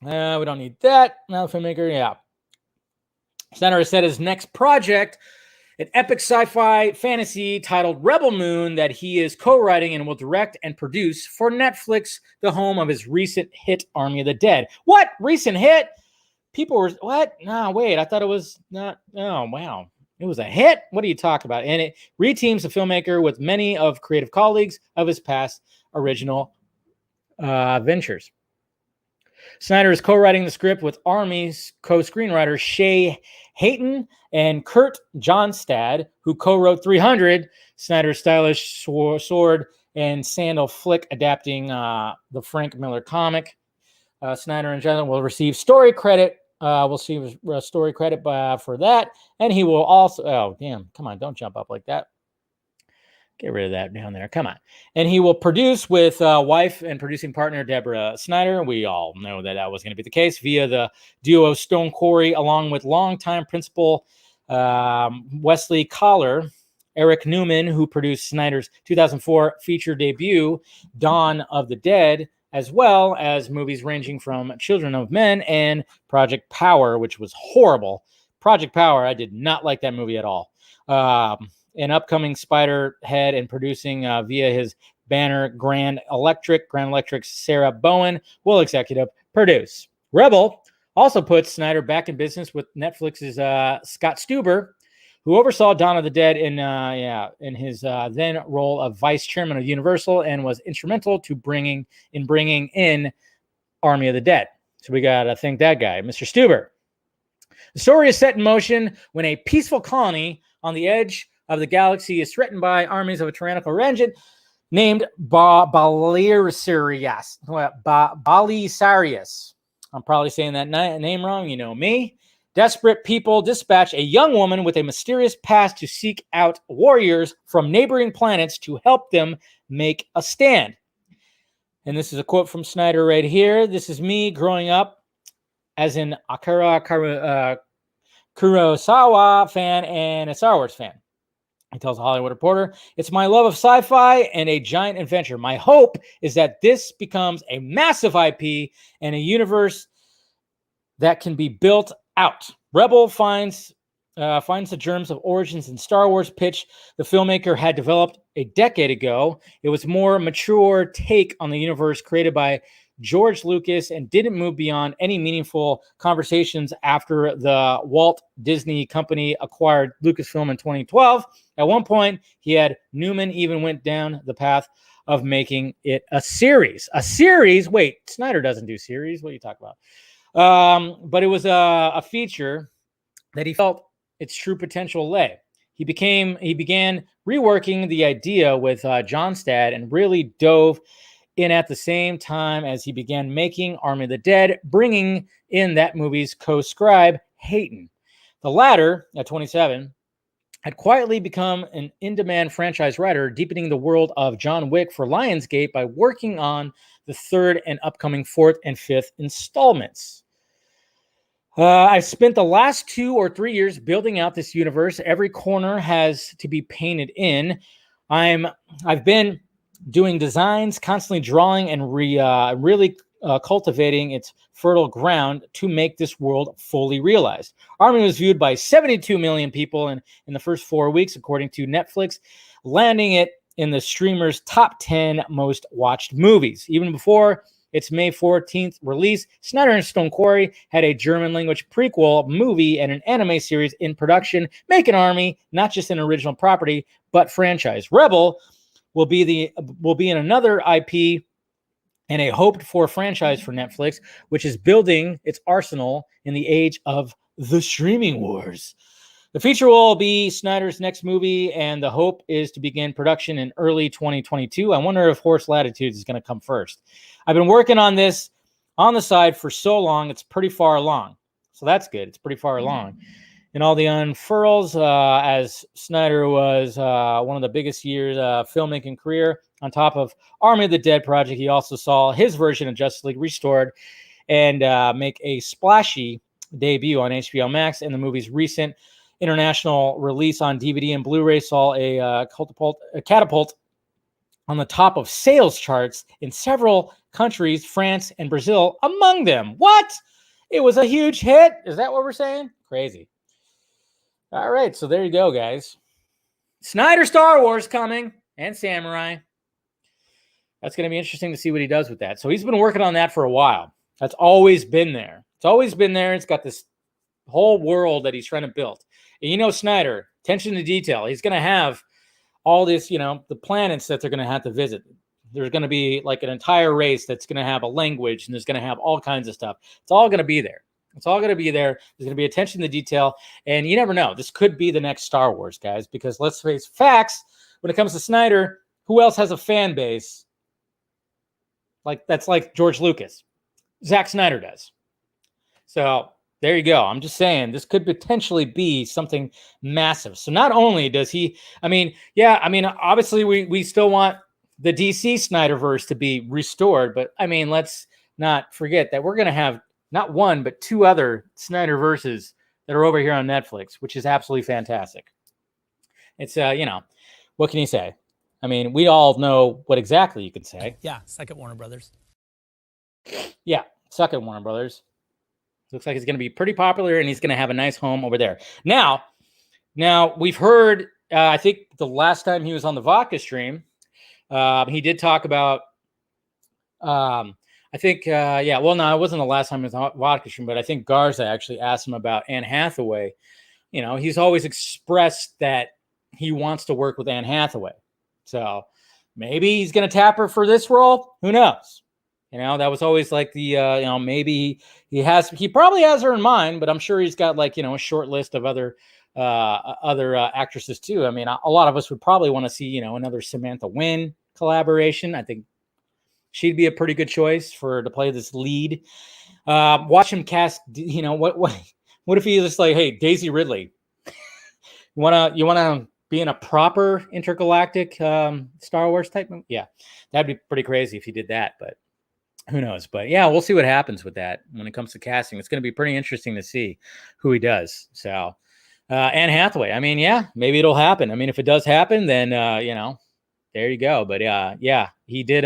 A: We don't need that. Now filmmaker, yeah. Snyder has said his next project, an epic sci-fi fantasy titled Rebel Moon, that he is co-writing and will direct and produce for Netflix, the home of his recent hit Army of the Dead. What? Recent hit? People were, what? No, wait, I thought it was not. Oh, wow. It was a hit? What are you talking about? And it reteams the filmmaker with many of creative colleagues of his past original ventures. Snyder is co-writing the script with Army's co-screenwriters Shay Hayton and Kurt Johnstad, who co-wrote 300, Snyder's stylish sword and sandal flick adapting the Frank Miller comic. Snyder in general will receive story credit. We'll see story credit for that. And he will also, oh, damn, come on, don't jump up like that. Get rid of that down there. Come on. And he will produce with wife and producing partner Deborah Snyder. We all know that was going to be the case via the duo Stone Quarry, along with longtime principal Wesley Collar, Eric Newman, who produced Snyder's 2004 feature debut, Dawn of the Dead, as well as movies ranging from Children of Men and Project Power, which was horrible. Project Power, I did not like that movie at all. An upcoming Spiderhead and producing via his banner Grand Electric's Sarah Bowen will executive produce. Rebel also puts Snyder back in business with Netflix's Scott Stuber, who oversaw Dawn of the Dead in his then role of vice chairman of Universal and was instrumental to bringing in Army of the Dead. So we got to thank that guy, Mr. Stuber. The story is set in motion when a peaceful colony on the edge of the galaxy is threatened by armies of a tyrannical regime named Balisarius. I'm probably saying that name wrong. You know me. Desperate people dispatch a young woman with a mysterious past to seek out warriors from neighboring planets to help them make a stand. And this is a quote from Snyder right here. This is me growing up as an Akira Kurosawa fan and a Star Wars fan. He tells a Hollywood Reporter, "It's my love of sci-fi and a giant adventure. My hope is that this becomes a massive IP and a universe that can be built out." Rebel finds the germs of origins in Star Wars pitch the filmmaker had developed a decade ago. It was more mature take on the universe created by George Lucas and didn't move beyond any meaningful conversations after the Walt Disney Company acquired Lucasfilm in 2012. At one point, Newman even went down the path of making it a series. A series? Wait, Snyder doesn't do series. What are you talking about? But it was a feature that he felt its true potential lay. He began reworking the idea with Johnstad and really dove in at the same time as he began making Army of the Dead, bringing in that movie's co-scribe, Hayton. The latter, at 27, had quietly become an in-demand franchise writer, deepening the world of John Wick for Lionsgate by working on the third and upcoming fourth and fifth installments. I've spent the last 2 or 3 years building out this universe. Every corner has to be painted in. I've been doing designs, constantly drawing, and really cultivating its fertile ground to make this world fully realized. Army was viewed by 72 million people in the first 4 weeks, according to Netflix, landing it in the streamer's top 10 most watched movies. Even before its May 14th release, Snyder and Stone Quarry had a German-language prequel movie and an anime series in production. Make an army, not just an original property, but franchise. Rebel will be in another IP and a hoped-for franchise for Netflix, which is building its arsenal in the age of the streaming wars. The feature will be Snyder's next movie, and the hope is to begin production in early 2022. I wonder if Horse Latitudes is going to come first. I've been working on this on the side for so long, it's pretty far along. So that's good. It's pretty far along. And all the unfurls, as Snyder was one of the biggest years filmmaking career. On top of Army of the Dead project, he also saw his version of Justice League restored and make a splashy debut on HBO Max. And the movie's recent international release on DVD and Blu-ray saw a catapult on the top of sales charts in several countries, France and Brazil among them. What? It was a huge hit? Is that what we're saying? Crazy. All right, so there you go, guys. Snyder Star Wars coming, and Samurai. That's going to be interesting to see what he does with that. So he's been working on that for a while. That's always been there. It's always been there. It's got this whole world that he's trying to build. And you know Snyder, attention to detail. He's going to have all this, the planets that they're going to have to visit. There's going to be like an entire race that's going to have a language, and there's going to have all kinds of stuff. It's all going to be there. It's all going to be there. There's going to be attention to detail. And you never know. This could be the next Star Wars, guys, because let's face facts. When it comes to Snyder, who else has a fan base? That's like George Lucas. Zack Snyder does. So there you go. I'm just saying this could potentially be something massive. So not only does he, obviously we still want the DC Snyderverse to be restored, but let's not forget that we're going to have not one, but two other Snyderverses that are over here on Netflix, which is absolutely fantastic. It's, what can you say? We all know what exactly you can say.
E: Yeah, suck it, Warner Brothers.
A: Yeah, suck it, Warner Brothers. Looks like it's going to be pretty popular, and he's going to have a nice home over there. Now we've heard, I think the last time he was on the Vodka stream, he did talk about, it wasn't the last time he was on Vodka stream, but I think Garza actually asked him about Anne Hathaway. He's always expressed that he wants to work with Anne Hathaway. So maybe he's going to tap her for this role. Who knows? That was always like the, maybe he probably has her in mind, but I'm sure he's got a short list of other actresses too. A lot of us would probably want to see, another Samantha Wynn collaboration. I think she'd be a pretty good choice to play this lead. Watch him cast, what if he just like, hey, Daisy Ridley, you want to be in a proper intergalactic Star Wars type movie? Yeah, that'd be pretty crazy if he did that, but who knows? But yeah, we'll see what happens with that when it comes to casting. It's going to be pretty interesting to see who he does. So Anne Hathaway, maybe it'll happen. If it does happen, then, there you go. But he did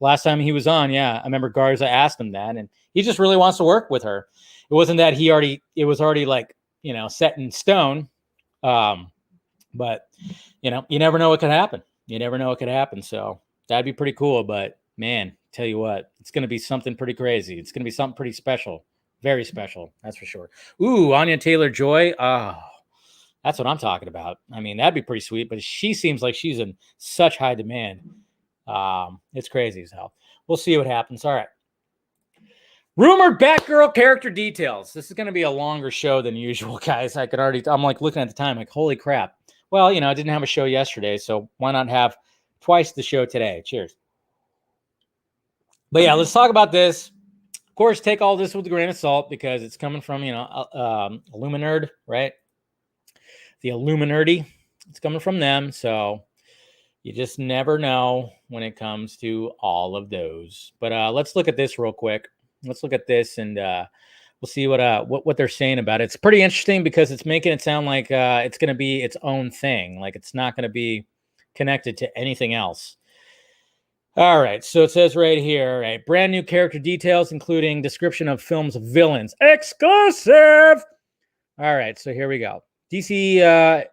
A: last time he was on. Yeah, I remember Garza asked him that, and he just really wants to work with her. It wasn't that it was already set in stone. But you never know what could happen. You never know what could happen. So that'd be pretty cool. But man, tell you what, it's going to be something pretty crazy. It's going to be something pretty special. Very special. That's for sure. Ooh, Anya Taylor-Joy. Oh, that's what I'm talking about. That'd be pretty sweet, but she seems like she's in such high demand. It's crazy as hell. We'll see what happens. All right. Rumored Batgirl character details. This is going to be a longer show than usual, guys. I'm looking at the time, holy crap. Well, I didn't have a show yesterday, so why not have twice the show today? Cheers. But yeah, let's talk about this. Of course, take all this with a grain of salt because it's coming from, Illuminerd, right? The Illuminerdi. It's coming from them, so you just never know when it comes to all of those. But let's look at this real quick. Let's look at this, and we'll see what they're saying about it. It's pretty interesting because it's making it sound like it's going to be its own thing. Like it's not going to be connected to anything else. All right, so it says right here, right, brand new character details, including description of film's villains. Exclusive! All right, so here we go. DC,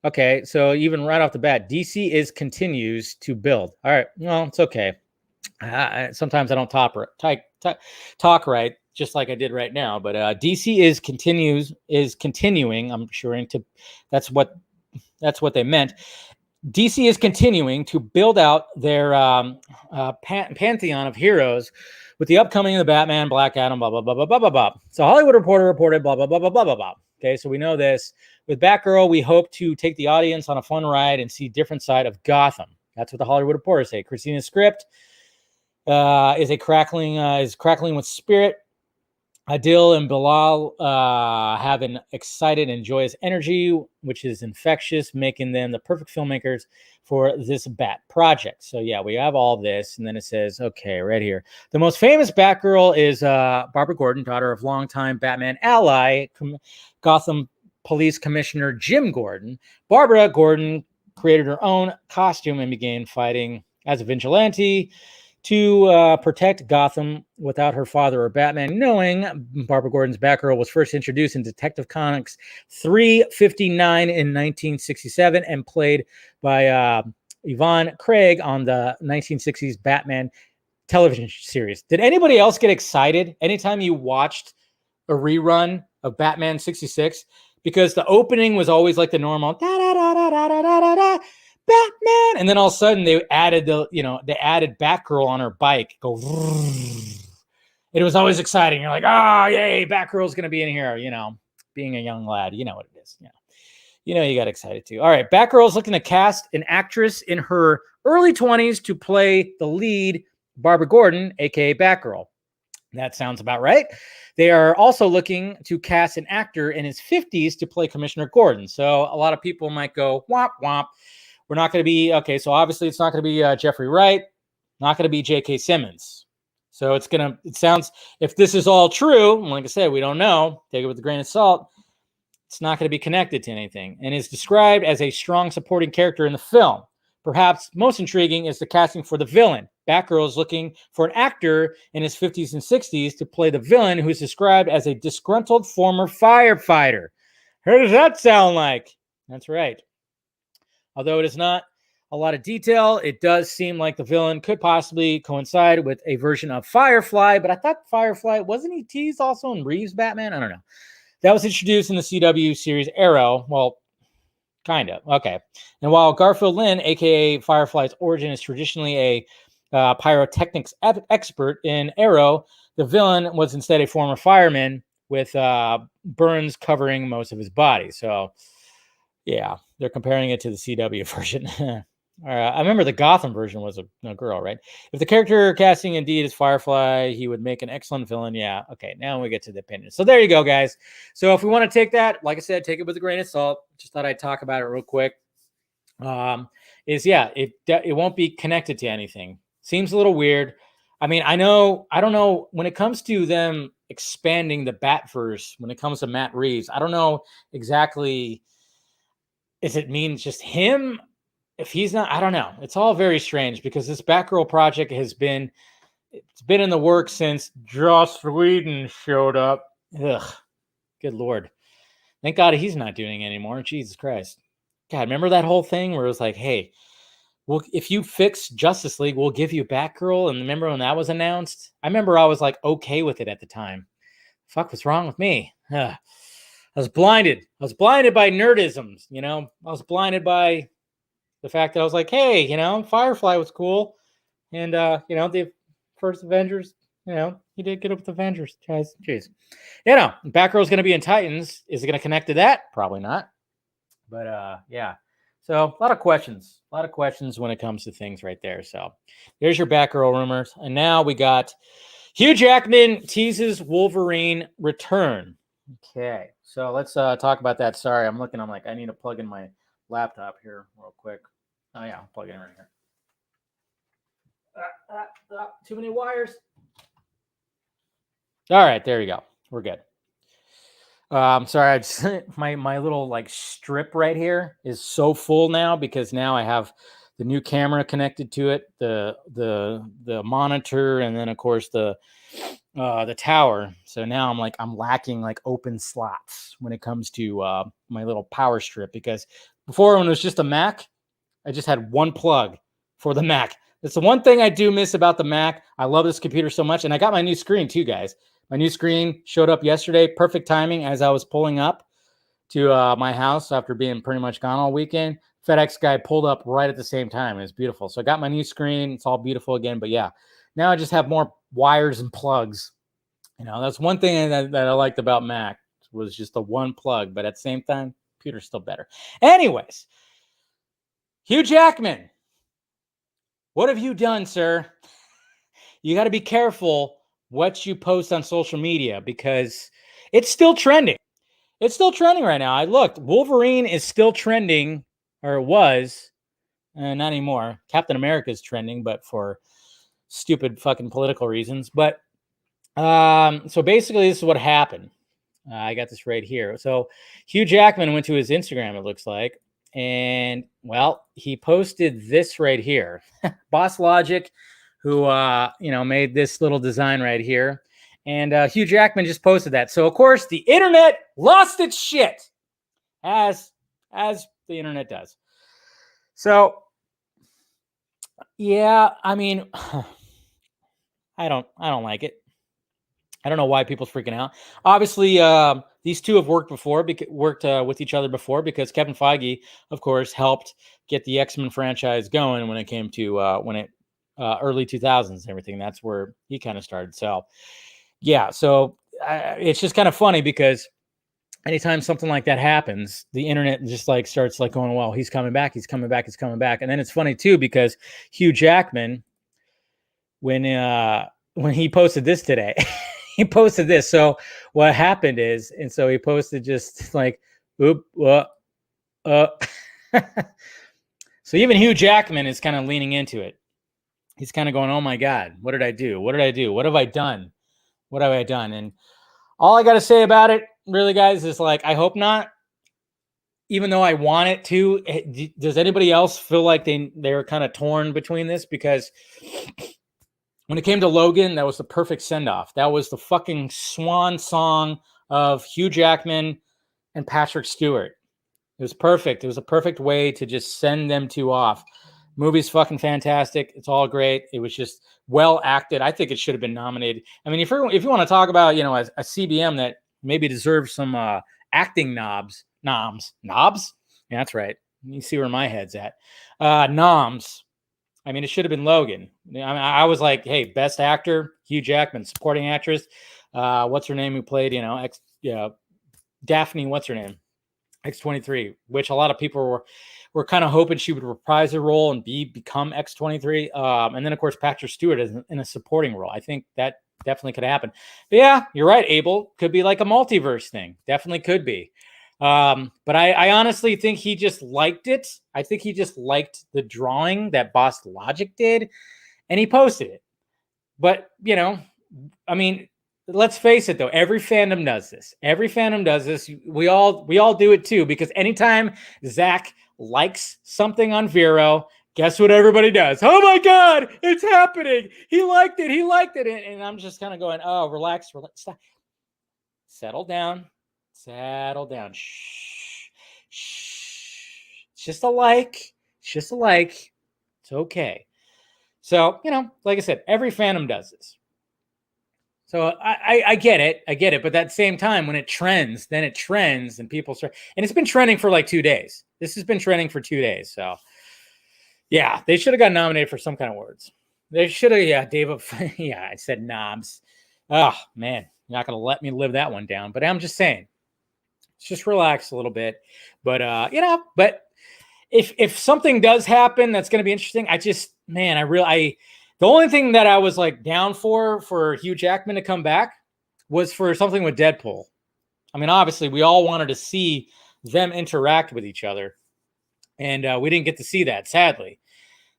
A: okay, so even right off the bat, DC continues to build. All right, well, it's okay. Sometimes I don't talk right, just like I did right now. But DC is continuing. I'm sure that's what they meant. DC is continuing to build out their pantheon of heroes with the upcoming of the Batman, Black Adam, blah blah blah blah blah blah blah. So Hollywood Reporter reported blah blah blah blah blah blah blah. Okay, so we know this. With Batgirl, we hope to take the audience on a fun ride and see different side of Gotham. That's what the Hollywood Reporter say. Christina's script is crackling with spirit. Adil and Bilal have an excited and joyous energy, which is infectious, making them the perfect filmmakers for this Bat project. So yeah, we have all this, and then it says, okay, right here. The most famous Batgirl is Barbara Gordon, daughter of longtime Batman ally, Gotham Police Commissioner Jim Gordon. Barbara Gordon created her own costume and began fighting as a vigilante to protect Gotham without her father or Batman knowing. Barbara Gordon's Batgirl was first introduced in Detective Comics 359 in 1967 and played by Yvonne Craig on the 1960s Batman television series. Did anybody else get excited anytime you watched a rerun of Batman 66? Because the opening was always like the normal da-da-da-da-da-da-da-da, Batman, and then all of a sudden they added Batgirl on her bike. It was always exciting. You're like, oh yay, Batgirl's gonna be in here. Being a young lad, you know what it is. You got excited too. All right, Batgirl's looking to cast an actress in her early 20s to play the lead, Barbara Gordon, aka Batgirl. That sounds about right. They are also looking to cast an actor in his 50s to play Commissioner Gordon. So a lot of people might go, womp womp. We're not going to be, okay, so obviously it's not going to be Jeffrey Wright, not going to be J.K. Simmons. So it sounds, if this is all true, like I said, we don't know, take it with a grain of salt, it's not going to be connected to anything, and is described as a strong supporting character in the film. Perhaps most intriguing is the casting for the villain. Batgirl is looking for an actor in his 50s and 60s to play the villain, who is described as a disgruntled former firefighter. How does that sound like? That's right. Although it is not a lot of detail, it does seem like the villain could possibly coincide with a version of Firefly, but I thought Firefly, wasn't he teased also in Reeves' Batman? I don't know. That was introduced in the CW series Arrow. Well, kind of. Okay. And while Garfield Lynn, a.k.a. Firefly's origin, is traditionally a pyrotechnics expert in Arrow, the villain was instead a former fireman with burns covering most of his body. So, yeah, they're comparing it to the CW version. I remember the Gotham version was a girl, right? If the character casting indeed is Firefly, he would make an excellent villain. Yeah. Okay. Now we get to the opinion. So there you go, guys. So if we want to take that, like I said, take it with a grain of salt. Just thought I'd talk about it real quick. It won't be connected to anything. Seems a little weird. I mean, I don't know when it comes to them expanding the Batverse, when it comes to Matt Reeves, I don't know exactly. Is it mean just him? If he's not, I don't know. It's all very strange because this Batgirl project it's been in the works since Joss Whedon showed up. Ugh, good Lord. Thank God he's not doing it anymore. Jesus Christ. God, remember that whole thing where it was like, hey, well, if you fix Justice League, we'll give you Batgirl. And remember when that was announced? I remember I was like okay with it at the time. Fuck, what's wrong with me? Ugh. I was blinded. I was blinded by nerdisms, I was blinded by the fact that I was like, hey, Firefly was cool. And, the first Avengers, he did get up with Avengers, guys. Jeez. Batgirl's going to be in Titans. Is it going to connect to that? Probably not. But, yeah. So, a lot of questions when it comes to things right there. So, there's your Batgirl rumors. And now we got Hugh Jackman teases Wolverine return. Okay. So, let's talk about that. Sorry, I'm like, I need to plug in my laptop here real quick. Oh, yeah, I'll plug it in right here. Too many wires. All right, there you go. We're good. I'm sorry. My little strip right here is so full now because now I have the new camera connected to it, the monitor, and then of course the tower. So now I'm lacking open slots when it comes to my little power strip, because before when it was just a Mac, I just had one plug for the Mac. It's the one thing I do miss about the Mac. I love this computer so much. And I got my new screen too, guys. My new screen showed up yesterday. Perfect timing as I was pulling up to my house after being pretty much gone all weekend. FedEx guy pulled up right at the same time. It was beautiful. So I got my new screen. It's all beautiful again. But yeah, now I just have more wires and plugs. You know, that's one thing that I liked about Mac was just the one plug. But at the same time, computer's still better. Anyways, Hugh Jackman. What have you done, sir? You got to be careful what you post on social media because it's still trending. It's still trending right now. I looked. Wolverine is still trending, or it was. Not anymore. Captain America is trending, but for stupid fucking political reasons. But so basically, this is what happened. I got this right here. So Hugh Jackman went to his Instagram, it looks like. And, well, he posted this right here. Boss Logic, who, made this little design right here. And Hugh Jackman just posted that. So, of course, the internet lost its shit, as the internet does. So, yeah, I mean, I don't like it. I don't know why people's freaking out. Obviously, these two have worked with each other before because Kevin Feige, of course, helped get the X-Men franchise going when it came to early 2000s and everything. That's where he kind of started. So, yeah. So it's just kind of funny because anytime something like that happens, the internet just like starts like going, well, he's coming back. He's coming back. He's coming back. And then it's funny too, because Hugh Jackman, when he posted this today, he posted this. So what happened is, and so he posted just like, oop, so even Hugh Jackman is kind of leaning into it. He's kind of going, oh my God, what did I do? What did I do? What have I done? What have I done? And all I got to say about it, really, guys, is like, I hope not. Even though I want it to, does anybody else feel like they're kind of torn between this? Because when it came to Logan, that was the perfect send-off. That was the fucking swan song of Hugh Jackman and Patrick Stewart. It was perfect. It was a perfect way to just send them two off. Movie's fucking fantastic. It's all great. It was just well acted. I think it should have been nominated. I mean, if you want to talk about, a CBM that maybe deserves some acting noms. Yeah, that's right. You see where my head's at. Noms. I mean, it should have been Logan. I mean, I was like, hey, best actor, Hugh Jackman, supporting actress. What's her name who played, Daphne, what's her name? X-23, which a lot of people were kind of hoping she would reprise her role and become X-23. And then, of course, Patrick Stewart is in a supporting role. I think that definitely could happen. But yeah, you're right, Abel. Could be like a multiverse thing. Definitely could be. But I honestly think he just liked it. I think he just liked the drawing that Boss Logic did, and he posted it. But, I mean, let's face it, though. Every fandom does this. Every fandom does this. We all do it, too, because anytime Zack likes something on Vero, guess what everybody does? Oh, my God, it's happening. He liked it. He liked it. And I'm just kind of going, oh, relax. Stop. Settle down. Shh. It's just a like. It's okay. So, like I said, every fandom does this. So I get it. But at the same time, when it trends, then it trends and people start, and it's been trending for like 2 days. This has been trending for 2 days. So yeah, they should have got nominated for some kind of awards. They should have, yeah, David. Yeah, I said knobs. Oh man, you're not going to let me live that one down. But I'm just saying, just relax a little bit. But but if something does happen that's going to be interesting, the only thing that I was like down for Hugh Jackman to come back was for something with Deadpool. I mean, obviously we all wanted to see them interact with each other, and we didn't get to see that, sadly.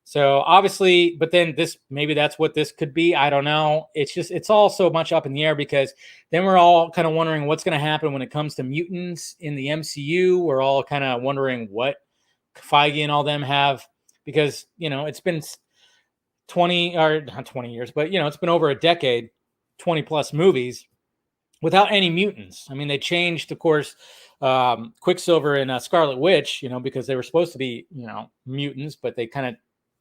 A: So obviously, but then maybe that's what this could be. I don't know. It's all so much up in the air because then we're all kind of wondering what's going to happen when it comes to mutants in the MCU. We're all kind of wondering what Feige and all them have, because, it's been 20 or not 20 years, but, it's been over a decade, 20 plus movies without any mutants. I mean, they changed, of course, Quicksilver and Scarlet Witch, because they were supposed to be, mutants, but they kind of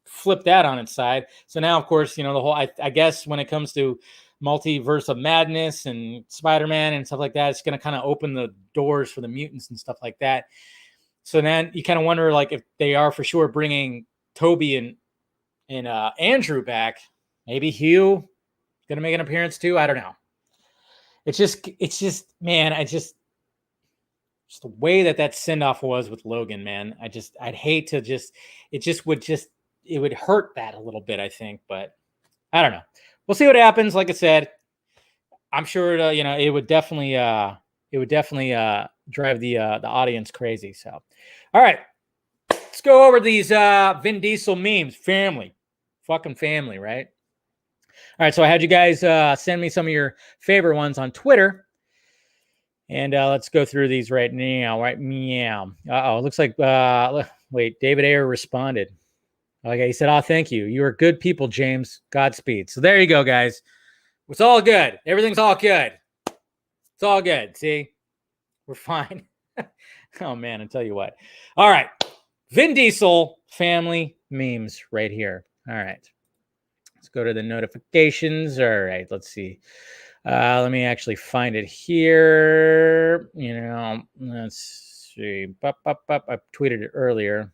A: flip that on its side. So now, of course, the whole, I guess when it comes to multiverse of madness and Spider-Man and stuff like that, it's going to kind of open the doors for the mutants and stuff like that. So then you kind of wonder, like, if they are for sure bringing Toby and Andrew back, maybe Hugh going to make an appearance too. I don't know. It's just, man, just the way that send-off was with Logan, man. I'd hate to it would hurt that a little bit, I think, but I don't know. We'll see what happens. Like I said, I'm sure it would definitely drive the audience crazy. So, all right, let's go over these Vin Diesel memes. Fucking family, right? All right, so I had you guys send me some of your favorite ones on Twitter, and let's go through these right now. Right, meow. It looks like wait, David Ayer responded. Okay, he said, "Oh, thank you. You are good people, James. Godspeed." So there you go, guys. It's all good. Everything's all good. It's all good. See, we're fine. Oh man, I tell you what. All right, Vin Diesel family memes right here. All right, let's go to the notifications. All right, let's see. Let me actually find it here. Let's see. I tweeted it earlier.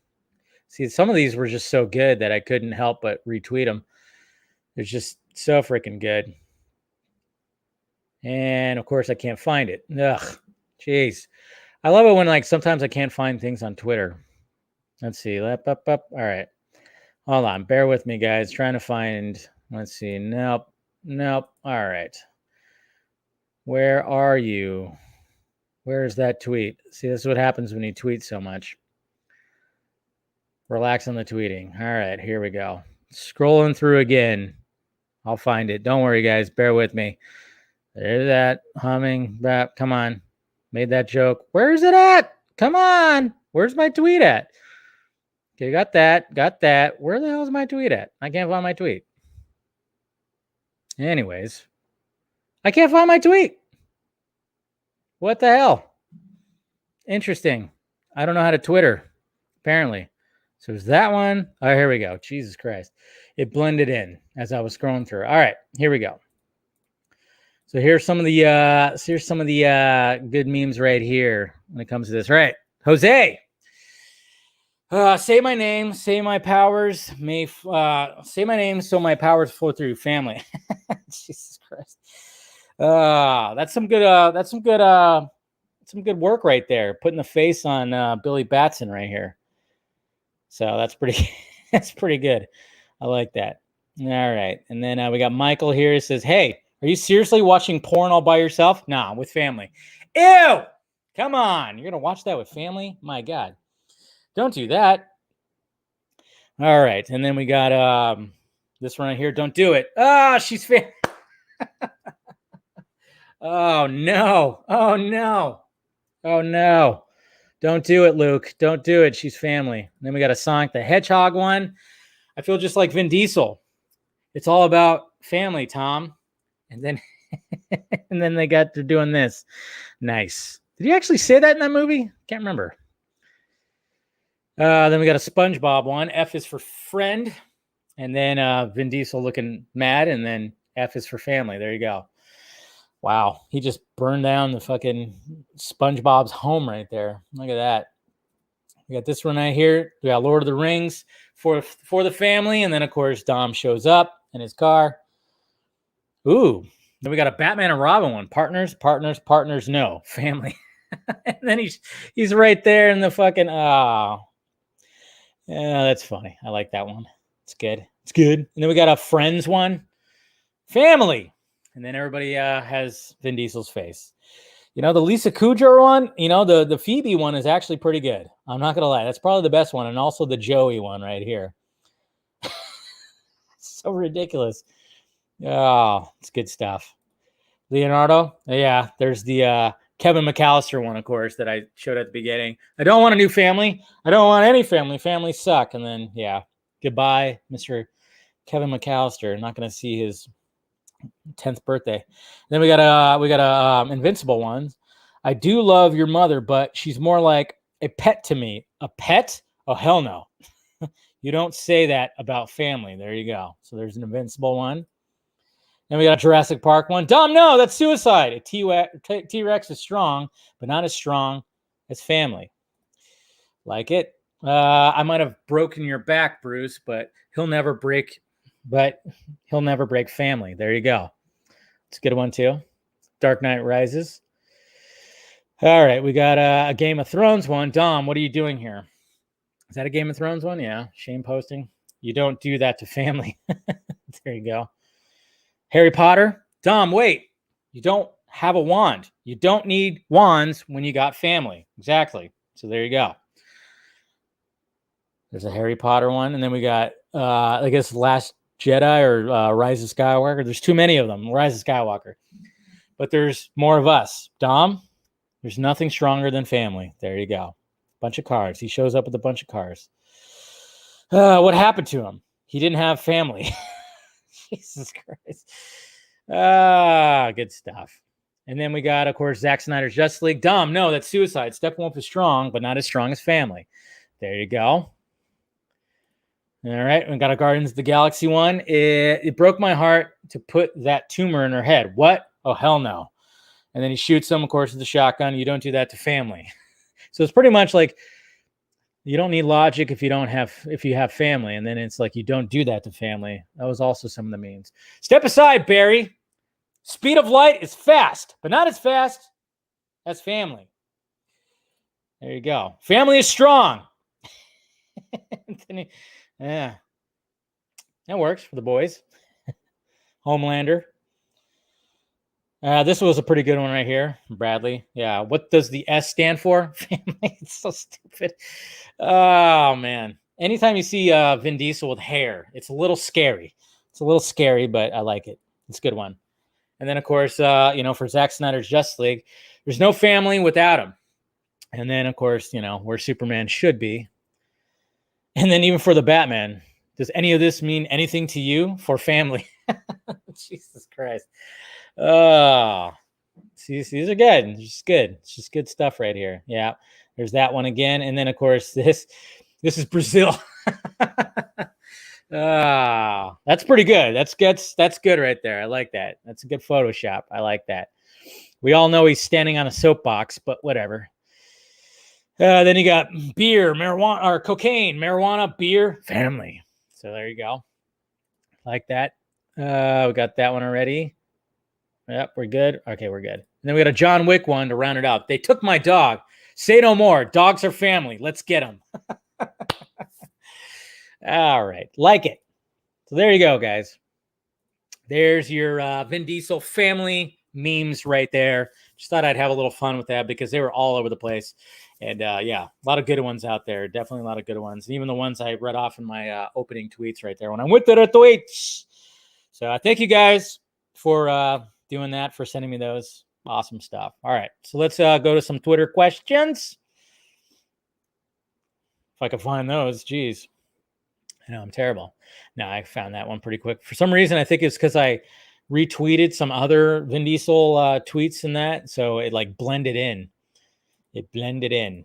A: See, some of these were just so good that I couldn't help but retweet them. They're just so freaking good. And of course, I can't find it. Ugh, jeez. I love it when, like, sometimes I can't find things on Twitter. Let's see. All right. Hold on. Bear with me, guys. Trying to find. Let's see. Nope. All right. Where are you? Where's that tweet? See, this is what happens when you tweet so much. Relax on the tweeting. All right, here we go. Scrolling through again. I'll find it. Don't worry, guys. Bear with me. There's that humming. Come on. Made that joke. Where's it at? Come on. Where's my tweet at? Okay, got that. Where the hell is my tweet at? I can't find my tweet. Anyways, I can't find my tweet. What the hell? Interesting. I don't know how to Twitter, apparently. So is that one? Oh, here we go. Jesus Christ. It blended in as I was scrolling through. All right, here we go. So here's some of the good memes right here when it comes to this. Right. Jose. Say my name, say my powers, say my name so my powers flow through family. Jesus Christ. That's some good work right there. Putting the face on Billy Batson right here. So that's pretty good. I like that. All right. And then we got Michael here. He says, "Hey, are you seriously watching porn all by yourself?" Nah, with family. Ew! Come on. You're going to watch that with family? My God. Don't do that. All right. And then we got this one right here. Don't do it. She's Oh, no. Oh, no. Oh, no. Don't do it, Luke. Don't do it. She's family. And then we got a Sonic the Hedgehog one. I feel just like Vin Diesel. It's all about family, Tom. And then and then they got to doing this. Nice. Did he actually say that in that movie? Can't remember. Then we got a SpongeBob one. F is for friend. And then Vin Diesel looking mad. And then F is for family. There you go. Wow. He just burned down the fucking SpongeBob's home right there. Look at that. We got this one right here. We got Lord of the Rings for the family. And then, of course, Dom shows up in his car. Ooh. Then we got a Batman and Robin one. Partners, no. Family. And then he's right there in the fucking... Oh. Yeah, that's funny. I like that one. It's good. And then we got a Friends one. Family. And then everybody has Vin Diesel's face. The Lisa Kudrow one, the Phoebe one is actually pretty good. I'm not going to lie. That's probably the best one. And also the Joey one right here. So ridiculous. Oh, it's good stuff. Leonardo. Yeah, there's the Kevin McAllister one, of course, that I showed at the beginning. I don't want a new family. I don't want any family. Families suck. And then, yeah, goodbye, Mr. Kevin McAllister. Not going to see his 10th birthday. Then we got a Invincible one. I do love your mother, but she's more like a pet to me. A pet? Oh, hell no. You don't say that about family. There you go. So there's an Invincible one. Then we got a Jurassic Park one. Dom, no, that's suicide. A T-Rex is strong, but not as strong as family. Like it. I might have broken your back, Bruce, but he'll never break family. There you go. It's a good one too. Dark Knight Rises. All right, we got a Game of Thrones one. Dom, what are you doing here? Is that a Game of Thrones one? Yeah, shame posting. You don't do that to family. There you go. Harry Potter. Dom, wait. You don't have a wand. You don't need wands when you got family. Exactly. So there you go. There's a Harry Potter one. And then we got, I guess, Last Jedi or Rise of Skywalker. There's too many of them. Rise of Skywalker. But there's more of us. Dom, there's nothing stronger than family. There you go. Bunch of cars. He shows up with a bunch of cars. What happened to him? He didn't have family. Jesus Christ. Good stuff. And then we got, of course, Zack Snyder's Justice League. Dom, no, that's suicide. Steppenwolf is strong, but not as strong as family. There you go. All right, we got a Guardians of the Galaxy one. It broke my heart to put that tumor in her head. What? Oh, hell no. And then he shoots him, of course, with the shotgun. You don't do that to family. So it's pretty much like you don't need logic if you have family. And then it's like you don't do that to family. That was also some of the memes. Step aside, Barry. Speed of light is fast, but not as fast as family. There you go. Family is strong. Yeah. That works for the boys. Homelander. This was a pretty good one right here. Bradley. Yeah. What does the S stand for? Family. It's so stupid. Oh, man. Anytime you see Vin Diesel with hair, it's a little scary. It's a little scary, but I like it. It's a good one. And then, of course, for Zack Snyder's Justice League, there's no family without him. And then, of course, where Superman should be. And then even for the Batman, does any of this mean anything to you for family? Jesus Christ. Oh, see, these are good. It's just good. It's just good stuff right here. Yeah. There's that one again. And then, of course, this is Brazil. That's pretty good. That's good right there. I like that. That's a good Photoshop. I like that. We all know he's standing on a soapbox, but whatever. Then you got beer, marijuana, or cocaine, marijuana, beer, family. So there you go. Like that. We got that one already. Yep, we're good. Okay, we're good. And then we got a John Wick one to round it out. They took my dog. Say no more. Dogs are family. Let's get them. All right. Like it. So there you go, guys. There's your Vin Diesel family memes right there. Just thought I'd have a little fun with that because they were all over the place. And yeah, a lot of good ones out there. Definitely a lot of good ones. And even the ones I read off in my opening tweets right there when I went to the tweets. So thank you guys for doing that, for sending me those. Awesome stuff. All right. So let's go to some Twitter questions. If I can find those. Geez. I know I'm terrible. No, I found that one pretty quick. For some reason, I think it's because I retweeted some other Vin Diesel tweets in that. So it like blended in. It blended in.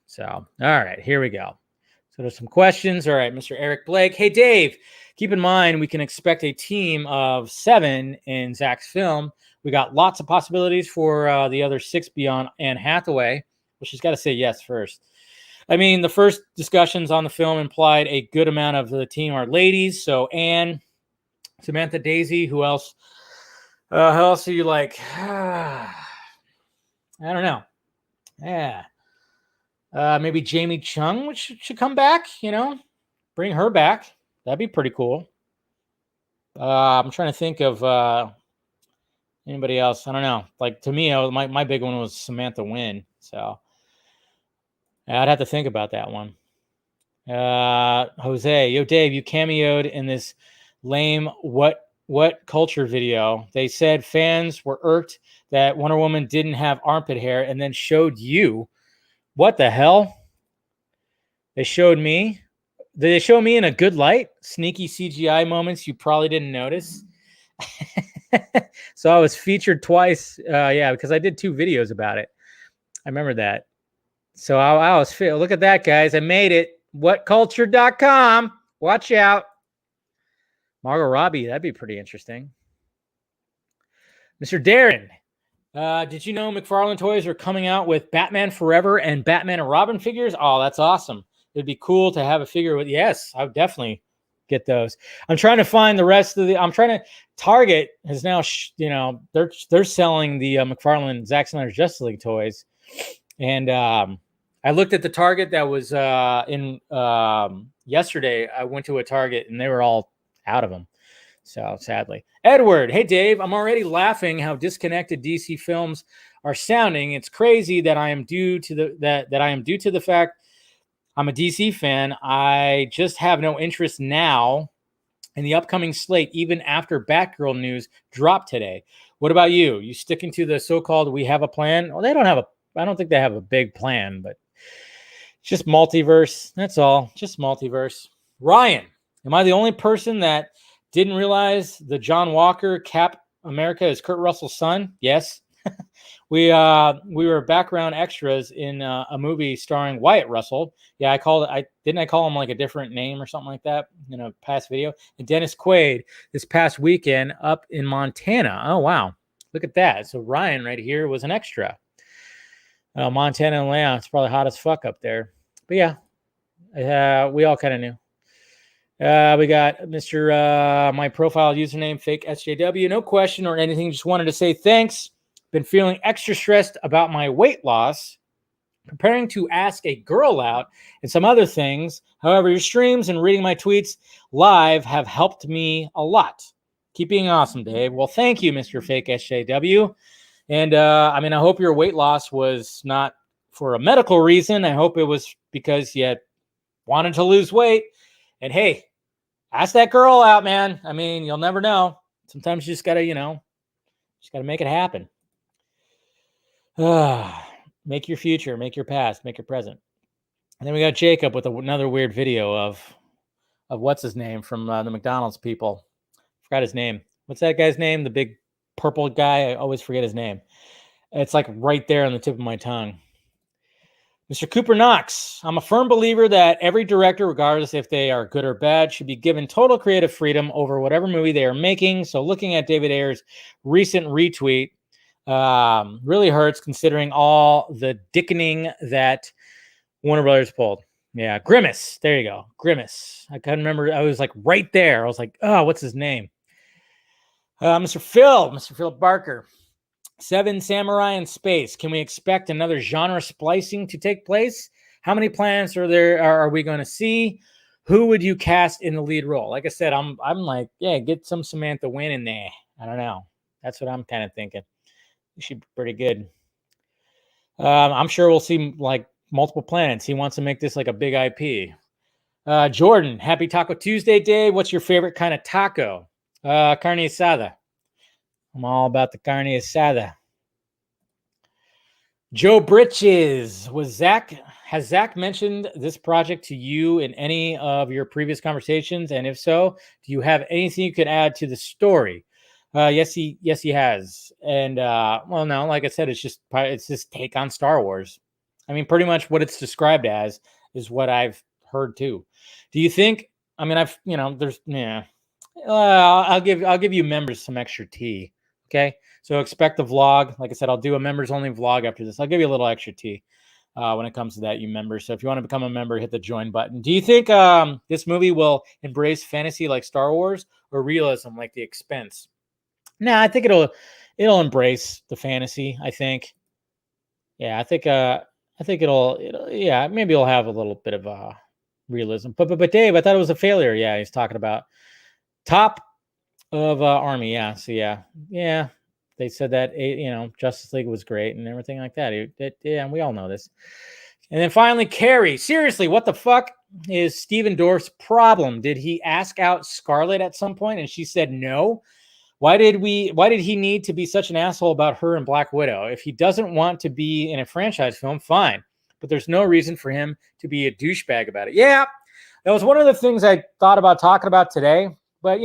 A: So, all right, here we go. So there's some questions. All right, Mr. Eric Blake. Hey, Dave, keep in mind we can expect a team of 7 in Zach's film. We got lots of possibilities for the other 6 beyond Anne Hathaway. Well, she's got to say yes first. I mean, the first discussions on the film implied a good amount of the team are ladies. So Anne, Samantha, Daisy, who else? Who else are you like? I don't know. Yeah. Maybe Jamie Chung, which should come back, bring her back. That'd be pretty cool. I'm trying to think of anybody else. I don't know. Like to me, my big one was Samantha Wynn. So I'd have to think about that one. Jose, yo, Dave, you cameoed in this lame what culture video. They said fans were irked that Wonder Woman didn't have armpit hair and then showed you. What the hell? They showed me. Did they show me in a good light? Sneaky CGI moments you probably didn't notice. So I was featured twice. Yeah, because I did 2 videos about it. I remember that. So I was look at that, guys. I made it. Whatculture.com. Watch out. Margot Robbie, that'd be pretty interesting. Mr. Darren, did you know McFarlane Toys are coming out with Batman Forever and Batman and Robin figures? Oh, that's awesome. It'd be cool to have a figure with, yes, I would definitely get those. I'm trying to find the rest of Target has now, they're selling the McFarlane Zack Snyder Justice League toys. And I looked at the Target that was yesterday. I went to a Target and they were all out of them. So sadly, Edward, hey Dave, I'm already laughing how disconnected DC films are sounding. It's crazy that I am due to the fact I'm a DC fan. I just have no interest now in the upcoming slate, even after Batgirl news dropped today. What about you? You sticking to the so-called "we have a plan"? Well, I don't think they have a big plan, but just multiverse. That's all. Just multiverse. Ryan, am I the only person that didn't realize the John Walker Cap America is Kurt Russell's son? Yes. We were background extras in a movie starring Wyatt Russell. Yeah, I call him like a different name or something like that in a past video. And Dennis Quaid this past weekend up in Montana. Oh wow, look at that. So Ryan right here was an extra. Montana and Leon, it's probably hot as fuck up there. But yeah, we all kind of knew. We got Mr. My profile username, fake SJW. No question or anything. Just wanted to say thanks. Been feeling extra stressed about my weight loss. Preparing to ask a girl out and some other things. However, your streams and reading my tweets live have helped me a lot. Keep being awesome, Dave. Well, thank you, Mr. Fake SJW. And I hope your weight loss was not for a medical reason. I hope it was because you wanted to lose weight. And hey, ask that girl out, man. You'll never know. Sometimes you just gotta, make it happen. Make your future, make your past, make your present. And then we got Jacob with another weird video of what's his name from the McDonald's people. Forgot his name. What's that guy's name? The big purple guy. I always forget his name. It's like right there on the tip of my tongue. Mr. Cooper Knox, I'm a firm believer that every director, regardless if they are good or bad, should be given total creative freedom over whatever movie they are making. So looking at David Ayer's recent retweet really hurts considering all the dickening that Warner Brothers pulled. Yeah, Grimace. There you go. Grimace. I couldn't remember. I was like right there. I was like, oh, what's his name? Mr. Phil Barker. 7 Samurai in Space. Can we expect another genre splicing to take place? How many planets are we going to see? Who would you cast in the lead role? Like I said, I'm like, yeah, get some Samantha Wynn in there. I don't know. That's what I'm kind of thinking. She'd be pretty good. I'm sure we'll see like multiple planets. He wants to make this like a big IP. Jordan, happy Taco Tuesday, Dave. What's your favorite kind of taco? Carne asada. I'm all about the carne asada. Joe Britches, has Zach mentioned this project to you in any of your previous conversations? And if so, do you have anything you could add to the story? Yes, he has. And well, no, like I said, it's just take on Star Wars. Pretty much what it's described as is what I've heard too. Do you think? I'll give you members some extra tea. Okay, so expect the vlog. Like I said, I'll do a members only vlog after this. I'll give you a little extra tea when it comes to that, you members. So if you want to become a member, hit the join button. Do you think this movie will embrace fantasy like Star Wars or realism like The Expanse? No, I think it'll embrace the fantasy. I think. Yeah, I think it'll yeah, maybe it'll have a little bit of realism. But Dave, I thought it was a failure. Yeah, he's talking about top of Army. Yeah, so yeah, they said that Justice League was great and everything like that. Yeah, we all know this. And then finally, Carrie. Seriously, what the fuck is Steven Dorff's problem? Did he ask out Scarlet at some point and she said no? Why did he need to be such an asshole about her and Black Widow? If he doesn't want to be in a franchise film, fine. But there's no reason for him to be a douchebag about it. Yeah, that was one of the things I thought about talking about today. But,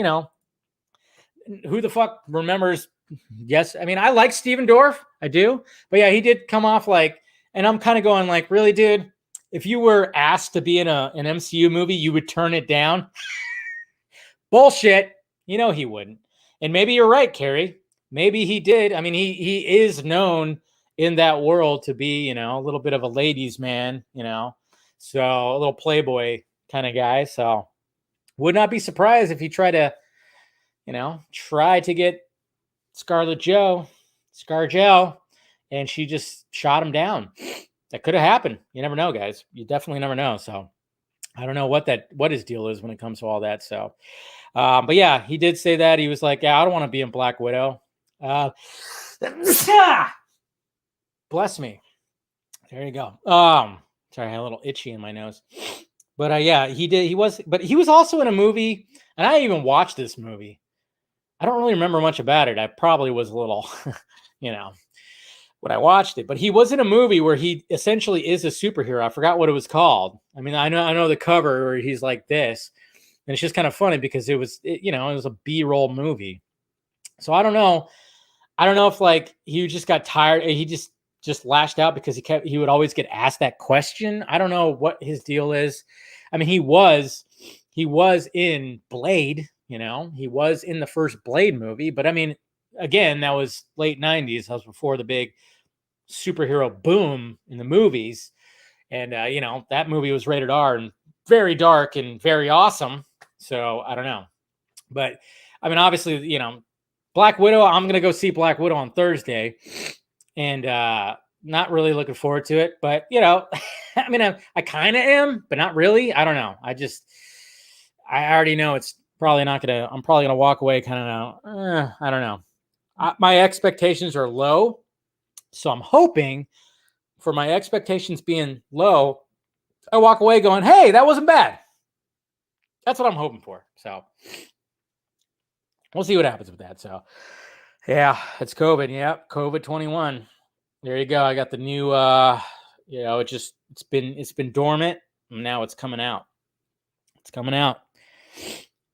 A: who the fuck remembers? Yes, I like Steven Dorff. I do. But yeah, he did come off like, and I'm kind of going like, really, dude? if you were asked to be in an MCU movie, you would turn it down. Bullshit. You know he wouldn't. And maybe you're right, Carrie. Maybe he did. I mean, he is known in that world to be, a little bit of a ladies' man, so a little playboy kind of guy. So would not be surprised if he tried to, try to get Scarlet Joe, ScarJo, and she just shot him down. That could have happened. You never know, guys. You definitely never know. So I don't know what his deal is when it comes to all that. So, but yeah, he did say that. He was like, yeah, I don't want to be in Black Widow. Bless me. There you go. Sorry, I had a little itchy in my nose. But yeah, he did. But he was also in a movie, and I even watched this movie. I don't really remember much about it. I probably was a little, when I watched it. But he was in a movie where he essentially is a superhero. I forgot what it was called. I mean, I know the cover where he's like this, and it's just kind of funny because it was a B-roll movie. So I don't know. I don't know if like he just got tired. He just lashed out because he would always get asked that question. I don't know what his deal is. I mean, he was in Blade, he was in the first Blade movie, but I mean, again, that was late 90s. That was before the big superhero boom in the movies. And, that movie was rated R and very dark and very awesome. So I don't know. But I mean, obviously, Black Widow, I'm going to go see Black Widow on Thursday. And not really looking forward to it. But, I mean, I kind of am, but not really. I don't know. I already know it's probably not going to, I'm probably going to walk away kind of, I don't know. My expectations are low. So I'm hoping for my expectations being low, I walk away going, hey, that wasn't bad. That's what I'm hoping for. So we'll see what happens with that. So yeah, it's COVID. Yeah, COVID-21. There you go. I got the new it's been dormant. And now it's coming out. It's coming out.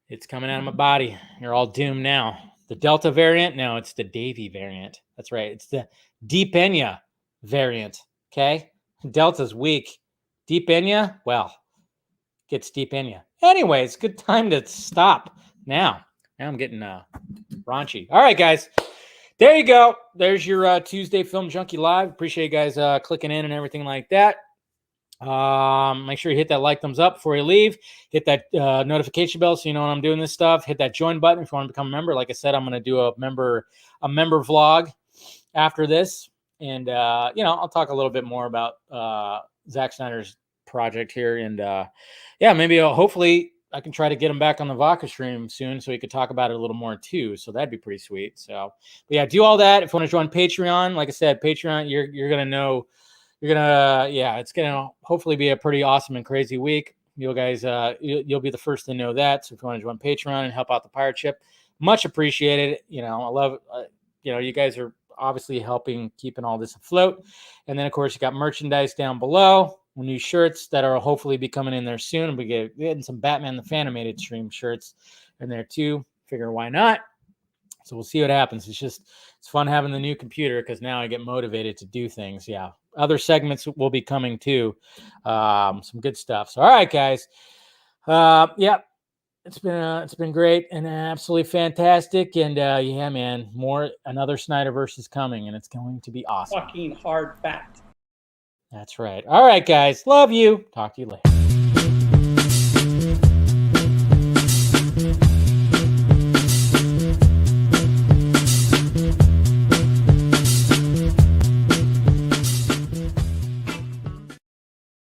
A: It's coming out of my body. You're all doomed now. The Delta variant? No, it's the Davy variant. That's right. It's the Deep Enya variant. Okay? Delta's weak. Deep Enya? Well, gets Deep Enya. Anyway, it's a good time to stop now. Now I'm getting raunchy. All right, guys. There you go. There's your Tuesday Film Junkie Live. Appreciate you guys clicking in and everything like that. Make sure you hit that like, thumbs up before you leave. Hit that notification bell so you know when I'm doing this stuff. Hit that join button if you want to become a member. Like I said, I'm going to do a member vlog after this. And, I'll talk a little bit more about Zack Snyder's project here. And, maybe hopefully I can try to get him back on the Vodka stream soon so he could talk about it a little more too. So that'd be pretty sweet. So, but yeah, do all that. If you want to join Patreon, like I said, Patreon, you're going to know, it's going to hopefully be a pretty awesome and crazy week. You guys, you'll be the first to know that. So if you want to join Patreon and help out the pirate ship, much appreciated. I love, you guys are obviously helping keeping all this afloat. And then of course you got merchandise down below. New shirts that are hopefully be coming in there soon. We getting some Batman the Fanimated stream shirts in there too. Figure why not? So we'll see what happens. It's fun having the new computer because now I get motivated to do things. Yeah. Other segments will be coming too. Some good stuff. So all right, guys. It's been great and absolutely fantastic. And man, another Snyderverse is coming and it's going to be awesome.
D: Fucking hard fact.
A: That's right. All right, guys. Love you. Talk to you later.